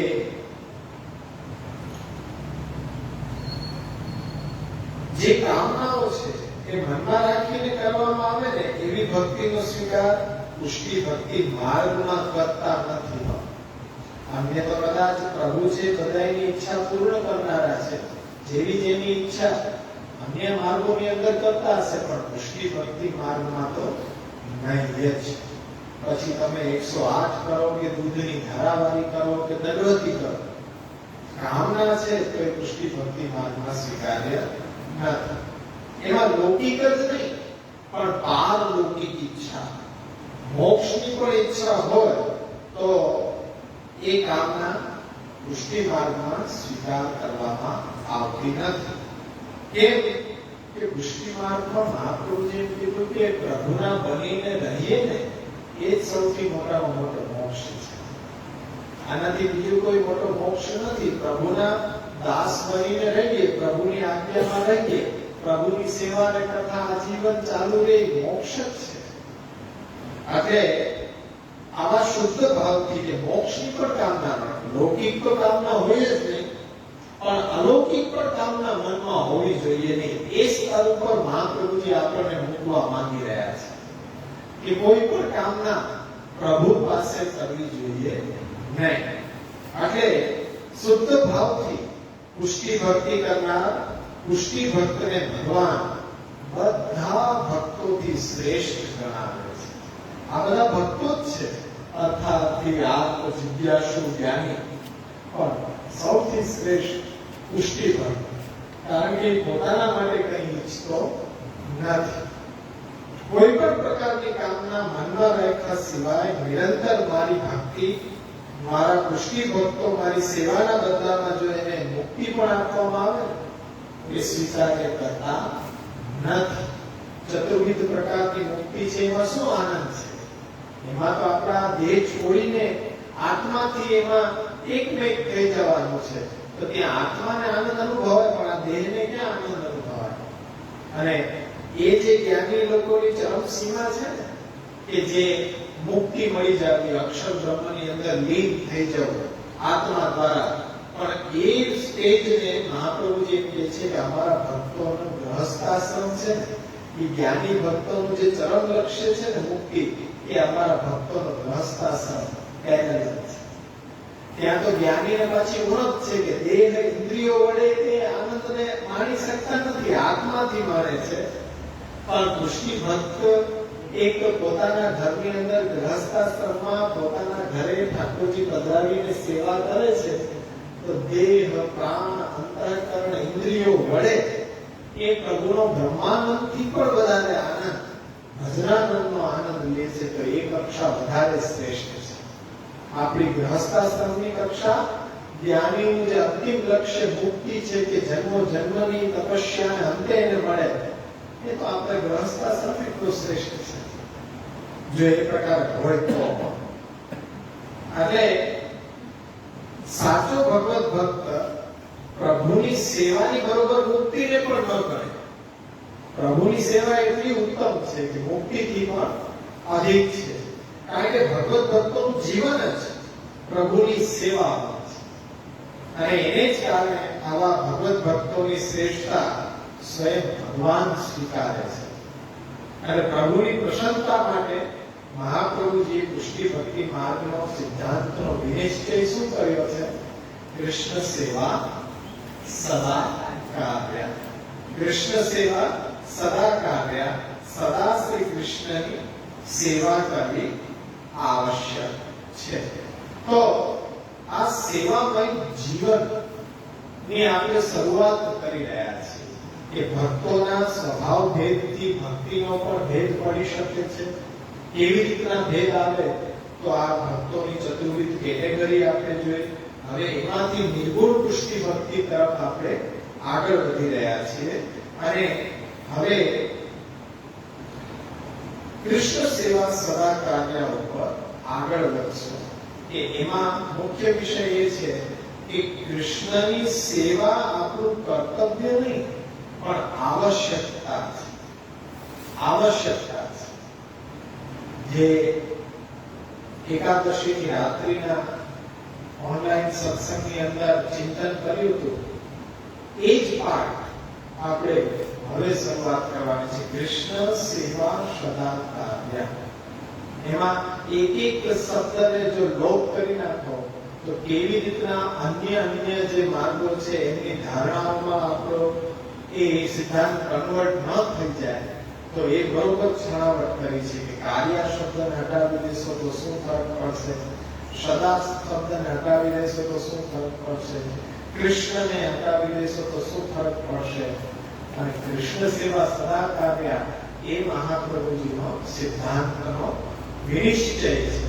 જે કામનાઓ છે એ મનમાં રાખીને કરવામાં આવે ને એવી ભક્તિનો સ્વીકાર પુષ્ટિ ભક્તિ માર્ગમાં કરતા નથી. અન્ય તો કદાચ પ્રભુ છે બધાની ઈચ્છા પૂર્ણ કરનારા છે, જેવી જેની ઈચ્છા અન્ય માર્ગોની અંદર કરતા હશે, પણ પુષ્ટિ ભક્તિ માર્ગમાં તો નહીં જ. પછી તમે 108 કરો કે દૂધની ધારાવાળી કરો કે દગડતી કરો, કામના છે તો એ પુષ્ટિ ભક્તિ માર્ગમાં સ્વીકાર્ય નથી. એમાં લૌકિક જ નહીં પણ પારલૌકિક ઈચ્છા, મોક્ષની પણ ઈચ્છા હોય તો એ કામના પુષ્ટિ માર્ગમાં સ્વીકાર કરવામાં આવતી નથી. કેમ કે પુષ્ટિ માર્ગમાં મહાપ્રભુજીએ કીધું કે પ્રભુના બનીને રહીએ ને એ જ સૌથી મોટામાં મોટો મોક્ષ છે. આનાથી બીજું કોઈ મોટો મોક્ષ નથી. પ્રભુના દાસ બનીને રહીએ, પ્રભુની આજ્ઞામાં રહીએ, પ્રભુની સેવા અને કથા આજીવન ચાલુ રહે, મોક્ષ જ છે. એટલે આવા શુદ્ધ ભાવથી જે મોક્ષની પણ કામના ન, લૌકિક તો કામના હોય જ નહીં, પણ અલૌકિક પણ કામના મનમાં હોવી જોઈએ નહીં. એ સ્તર ઉપર મહાપ્રભુજી આપણને મૂકવા માંગી રહ્યા છે કે કોઈ પણ કામના પ્રભુ પાસે કરવી જોઈએ નહીં. એટલે શુદ્ધ ભાવથી પુષ્ટિ ભક્તિ કરનાર પુષ્ટિ ભક્તને ભગવાન બધા ભક્તોથી શ્રેષ્ઠ ગણાવે છે. આ બધા ભક્તો જ છે, અર્થાર્થી, આત્મ જિજ્ઞાસુ, જ્ઞાની, પણ સૌથી શ્રેષ્ઠ પુષ્ટિ ભક્ત. કારણ કે પોતાના માટે કંઈ ઈચ્છતો નથી. કોઈ પણ પ્રકારની કામના મનમાં રાખ્યા સિવાય નિરંતર મારી ભક્તિ, મારા પુષ્ટિ ભક્તો મારી સેવાના બદલામાં જો એને મુક્તિ પણ આપવામાં આવે એ સ્વીકાર કરતા નથી. ચતુર્વિધ પ્રકારની મુક્તિ છે, એમાં શું આનંદ છે? એમાં તો આપણા દેહ છોડીને આત્માથી એમાં એકમેક થઈ જવાનું છે. તો ત્યાં આત્માને આનંદ અનુભવાય, પણ આ દેહને ક્યાં આનંદ અનુભવાય? અને એ જે જ્ઞાની લોકોની ચરમ સીમા છે ને, કે જે મુક્તિ મળી જવી, અક્ષર બ્રહ્મની અંદર લીન થઈ જવું આત્મા દ્વારા, પણ એ સ્ટેજને મહાપ્રભુજી એમ કહે છે કે અમારા ભક્તોનો ગ્રહસ્થાશ્રમ છે ને, એ જ્ઞાની ભક્તોનું જે ચરમ લક્ષ્ય છે ને મુક્તિ, એ અમારા ભક્તોનો ગ્રહસ્થાશ્રમ પેનલ છે. ત્યાં તો જ્ઞાનીને પાછી ઓળખ છે કે દેહ ઇન્દ્રિયો વડે તે આનંદને માણી શકતા નથી, આત્માથી માણે છે. પણ પુષ્ટિ ભક્ત એક પોતાના ઘરની અંદર ગ્રહસ્થાશ્રમમાં પોતાના ઘરે ઠાકોરજી પધરાવીને સેવા કરે છે, તો દેહ, પ્રાણ, અંતઃકરણ, ઇન્દ્રિયો વડે એ પ્રભુનો બ્રહ્માનંદથી પણ વધારે આનંદ, ભજનાનંદનો આનંદ લે છે. તો એ કક્ષા વધારે શ્રેષ્ઠ છે. આપણી ગ્રહસ્થાશ્રમની કક્ષા, જ્ઞાનીનું જે અંતિમ લક્ષ્ય મુક્તિ છે, કે જન્મો જન્મની તપસ્યાને અંતે એને મળે, એ તો આપણે ગ્રહસ્થાશ્રમ એટલું શ્રેષ્ઠ છે, જો એ પ્રકાર હોય તો. એટલે સાચો ભગવત ભક્ત પ્રભુની સેવાની બરોબર મુક્તિને પણ ન કરે. પ્રભુની સેવા એટલી ઉત્તમ છે કે મુક્તિથી પણ અધિક છે. કારણ કે ભગવત ભક્તોનું જીવન જ પ્રભુની સેવા છે. અને એને જ કારણે આવા ભગવત ભક્તોની શ્રેષ્ઠતા સ્વયં ભગવાન સ્વીકારે છે. અને પ્રભુની પ્રસન્નતા માટે મહાપ્રભુજી પુષ્ટિ ભક્તિ માર્ગનો સિદ્ધાંતનો વિનિશ્ચય શું કર્યો છે? કૃષ્ણ સેવા સદા કાર્ય. કૃષ્ણ સેવા સદા કાર્ય. સદા શ્રી કૃષ્ણની સેવા કરવી આવશ્યક છે. તો આ સેવામય જીવનની આપણે શરૂઆત કરી રહ્યા છીએ. કે ભક્તોના સ્વભાવ ભેદથી ભક્તિનો પણ ભેદ પડી શકે છે. કેવી રીતના ભેદ આવે તો આ ભક્તોની ચતુર્વિધ કેટેગરી આપણે જોઈ. હવે એમાંથી નિર્ગુણ પુષ્ટિ ભક્તિ તરફ આપણે આગળ વધી રહ્યા છીએ. અને હવે કૃષ્ણ સેવા સદા કાર્ય ઉપર આગળ વધશું. કે એમાં મુખ્ય વિષય એ છે કે કૃષ્ણની સેવા આપણું કર્તવ્ય નહીં, પણ આવશ્યકતા છે. આવશ્યકતા છે. જે એકાદશીની રાત્રિના ઓનલાઈન સત્સંગની અંદર ચિંતન કર્યું હતું, એ જ પાઠ આપણે હવે શરૂઆત કરવાની છે. કૃષ્ણ સેવા સદા કાર્ય. એમાં એક એક શબ્દને જો લોપ કરી નાખો તો કેવી રીતના અન્ય જે માર્ગો છે એમની ધારણાઓમાં આપણો એ સિદ્ધાંત કન્વર્ટ ન થઈ જાય, તો એ બરોબર છણાવટ કરી છે કે કાર્ય શબ્દને હટાવી દેશો તો શું ફરક પડશે, સદા શબ્દને હટાવી દેશો તો શું ફરક પડશે, કૃષ્ણને હટાવી દેશો તો શું ફરક પડશે. અને કૃષ્ણ સેવા સદા કાર્ય એ મહાપ્રભુજીનો સિદ્ધાંતનો વિનિશ્ચય છે.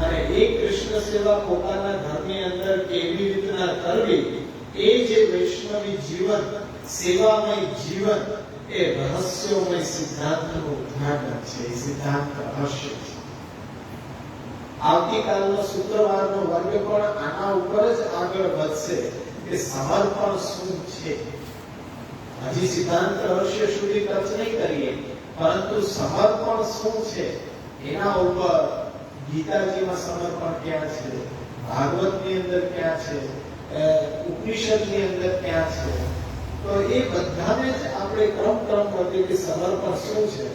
અને એ કૃષ્ણ સેવા પોતાના ઘરની અંદર કેવી રીતના કરવી, એ જે વૈષ્ણવી જીવન, સેવામય જીવન, એ રહસ્યોમય સિદ્ધાંતનું ઉદ્ઘાટન છે. એ સિદ્ધાંત રહસ્ય છે. આવતીકાલનો શુક્રવારનો વર્ગ પણ આના ઉપર જ આગળ વધશે કે સમર્પણ શું છે. હજી સિદ્ધાંત રહસ્ય સુધી ટચ નહીં કરીએ, પરંતુ સમર્પણ શું છે એના ઉપર ગીતાજીમાં સમર્પણ ક્યાં છે, ભાગવતની અંદર ક્યાં છે, ઉપનિષદની અંદર ક્યાં છે, તો એ બધાને જ આપણે ક્રમ વડે કે સમર્પણ શું છે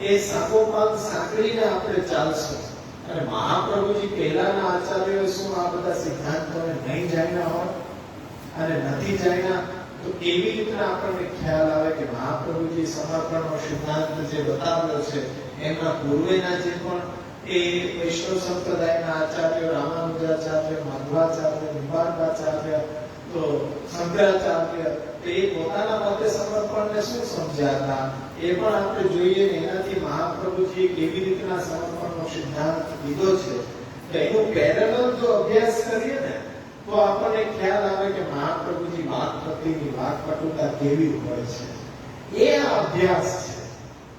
એ સાકોપાલ સાંકળીને આપણે ચાલશું. અને મહાપ્રભુજી પહેલાના આચાર્યોએ શું આ બધા સિદ્ધાંતોને નહીં જાણ્યા હોય અને નથી જાણ્યા, તો કેવી રીતના આપણને ખ્યાલ આવે કે મહાપ્રભુજી સમર્પણનો સિદ્ધાંત જે બતાવ્યો છે, એમના પૂર્વેના જે પણ એ વૈષ્ણવ સંપ્રદાયના આચાર્યો, રામાનુજાચાર્ય, માધવાચાર્ય, નિંબાર્કાચાર્ય, તો તો શંકરાચાર્ય એ પોતાના મતે સમર્પણને શું સમજ્યા હતા એ પણ આપણે જોઈએ ને એનાથી મહાપ્રભુજી કેવી રીતના સમર્પણનો સિદ્ધાંત લીધો છે તો એનું પેરેલલ જો અભ્યાસ કરીએ ને તો આપણને ખ્યાલ આવે કે મહાપ્રભુજી વાક્પતિની વાક્પટુતા કેવી હોય છે એ આ અભ્યાસ છે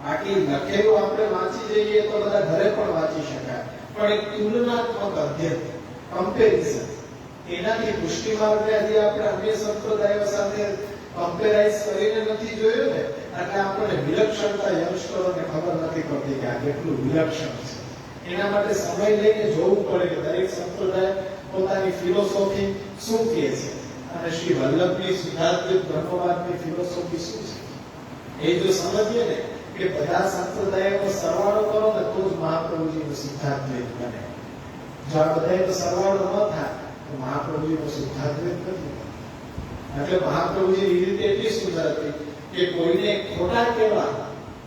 બાકી લખેલું આપણે વાંચી જઈએ તો બધા ઘરે પણ વાંચી શકાય પણ એક તુલનાત્મક અધ્યયન કમ્પેરિઝન એનાથી પુષ્ટિ માર્ગને હજી આપણે અન્ય સંપ્રદાયો સાથે કમ્પેરાઇઝ કરીને નથી જોયું ને એટલે આપણને વિલક્ષણતા યંગસ્ટરોને ખબર નથી પડતી કે આ કેટલું વિલક્ષણ છે એના માટે સમય લઈને જોવું પડે કે દરેક સંપ્રદાય પોતાની ફિલોસોફી શું કહે છે અને શ્રી વલ્લભની સિદ્ધાંતિક બ્રહ્મવાદની ફિલોસોફી શું છે એ જો સમજીએ ને કે બધા સંપ્રદાયોનો સરવાળો કરો ને તો જ મહાપ્રભુજીનો સિદ્ધાંત બને જો આ બધાનો સરવાળો ન થાય તો મહાપ્રભુજીનો સિદ્ધાંત નથી એટલે મહાપ્રભુજીની રીત એટલી સુંદર હતી કે કોઈને ખોટા કહેવા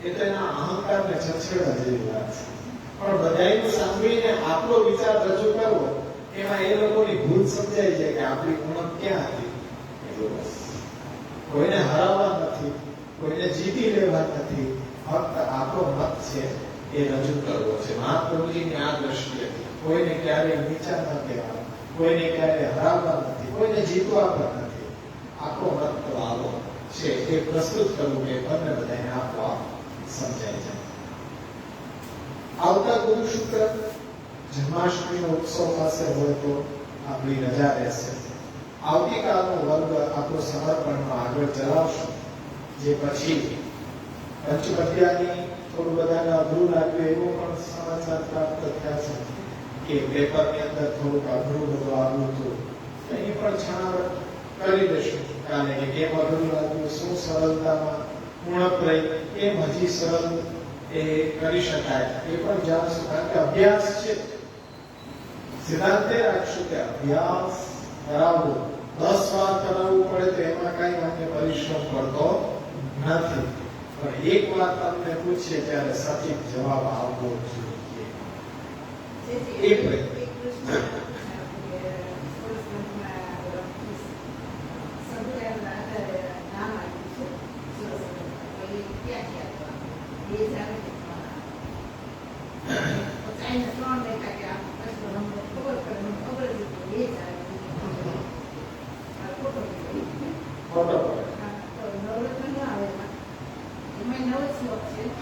એ તો એના અહંકારને છછેડવા જેવી વાત છે પણ બધાયનું સાંભળીને આપણો વિચાર રજૂ કરવો એમાં એ લોકોની ભૂલ સમજાય છે કે આપણી ઉણપ ક્યાં હતી એટલું બસ કોઈને હરાવવા નથી કોઈને જીતી લેવા નથી ફક્ત આપણો મત છે એ રજૂ કરવો છે મહાપ્રભુજીની આ દ્રષ્ટિ હતી કોઈને ક્યારેય નીચા ન કહેવા કોઈને ક્યારેય હરાવવા નથી કોઈને જીતવા પણ નથી આપણો મત તો આવો છે એ પ્રસ્તુત કરવું એ બંને બધાને આપોઆપ સમજાય છે આવતા ગુરુ શુક્ર જન્માષ્ટમીનો ઉત્સવ પાસે હોય તો આપણી રજા રહેશે આવતીકાલનો વર્ગ આપણો સમર્પણમાં આગળ ચલાવશું જે પછી પંચપદ્યાની થોડું બધાને અઘરું લાગ્યું એવું પણ સમાચાર પ્રાપ્ત થયા છે કે પેપરની અંદર થોડુંક અઘરું બધું આવ્યું હતું એની પણ છણાવટ કરી દેશું કાલે કે કેમ અઘરું લાગ્યું શું સરળતામાં ઉણપ રહી કેમ હજી સરળ એ કરી શકાય એ પણ જાણશું કારણ કે અભ્યાસ છે સિદ્ધાંતે રાખશું કે અભ્યાસ કરાવવો 10 વાર કરાવવું પડે તો એમાં કઈ માટે પરિશ્રમ પડતો નથી પણ એક વાર તમને પૂછે ત્યારે સચિત જવાબ આવવો જોઈએ એ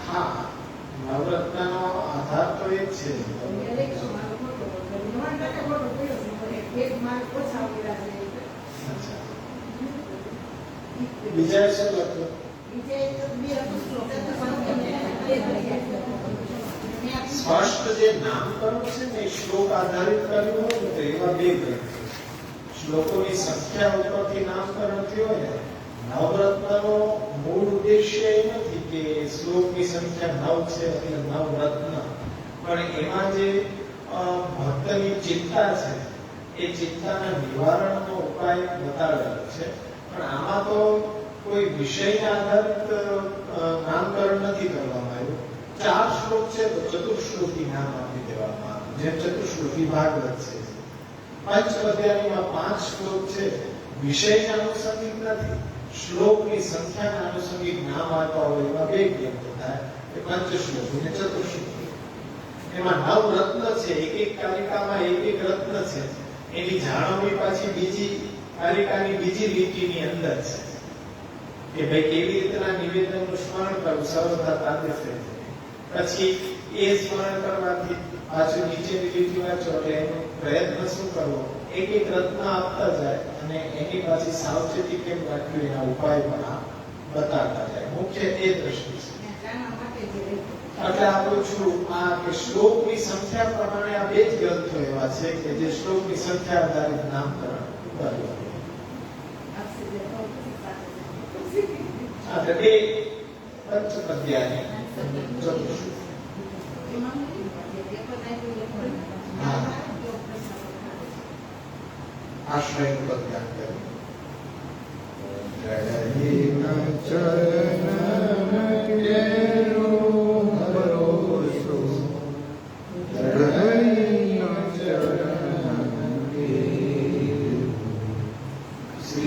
હા નવરત્નનો આધાર તો એક છે બીજા શું લખ્યું સ્પષ્ટ જે નામકરણ છે ને શ્લોક આધારિત કર્યું હોય ને તો એવા બે ગ્રંથો શ્લોકોની સંખ્યા ઉપરથી નામકરણ થયું હોય ને નવરત્નનો મૂળ ઉદ્દેશ્ય એ નથી કે શ્લોકની સંખ્યા 9 છે એટલે નવરત્ન પણ એમાં જે ભક્તની ચિંતા છે એ ચિંતાના નિવારણનો ઉપાય બતાવેલો છે પણ આમાં તો કોઈ વિષયના આધારિત નામકરણ નથી કરવામાં આવ્યું 4 શ્લોક છે તો ચતુશ્લોકી નામ આપી દેવામાં આવ્યું જેમ ચતુશ્લોકી ભાગવત છે પંચપદ્યાનીમાં 5 શ્લોક છે વિષયના અનુસંગિક નથી શ્લોકની સંખ્યાના અનુસંગિક નામ આપ્યા હોય એવા બે ગ્રંથો થાય એ પંચશ્લોકી અને ચતુશ્લોકી એમાં 9 રત્ન છે એક કારિકામાં એક રત્ન છે એની જાળવણી પાછી બીજી કારિકાની બીજી લીટીની અંદર છે કે ભાઈ કેવી રીતના નિવેદનનું સ્મરણ કરવું સરળતા તાંડે પછી એ સ્મરણ કરવાથી પાછું નીચેની લીટી વાંચો એટલે એનો પ્રયત્ન શું કરવો એક રત્ન આપતા જાય અને એની પાછી સાવચેતી કેમ રાખવી એના ઉપાય પણ બતાવતા જાય મુખ્ય એ દ્રષ્ટિ છે એટલે આપણું છું આ કે શ્લોકની સંખ્યા પ્રમાણે આ બે જ ગ્રંથો એવા છે કે જે શ્લોકની સંખ્યા આધારિત નામકરણ કર્યું આ બે પંચપદ્યાની આશ્રય પદ્યાન કર્યું શ્રી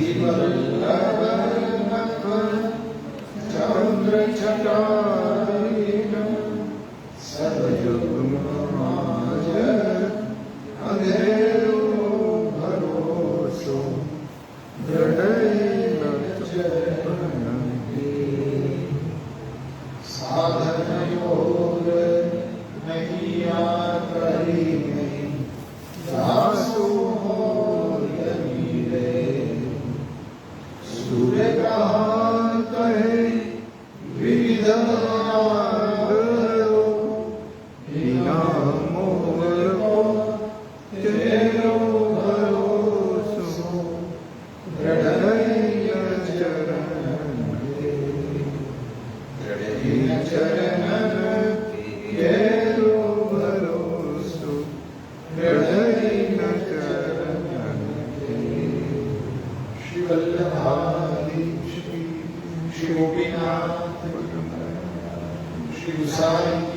Shri Gosai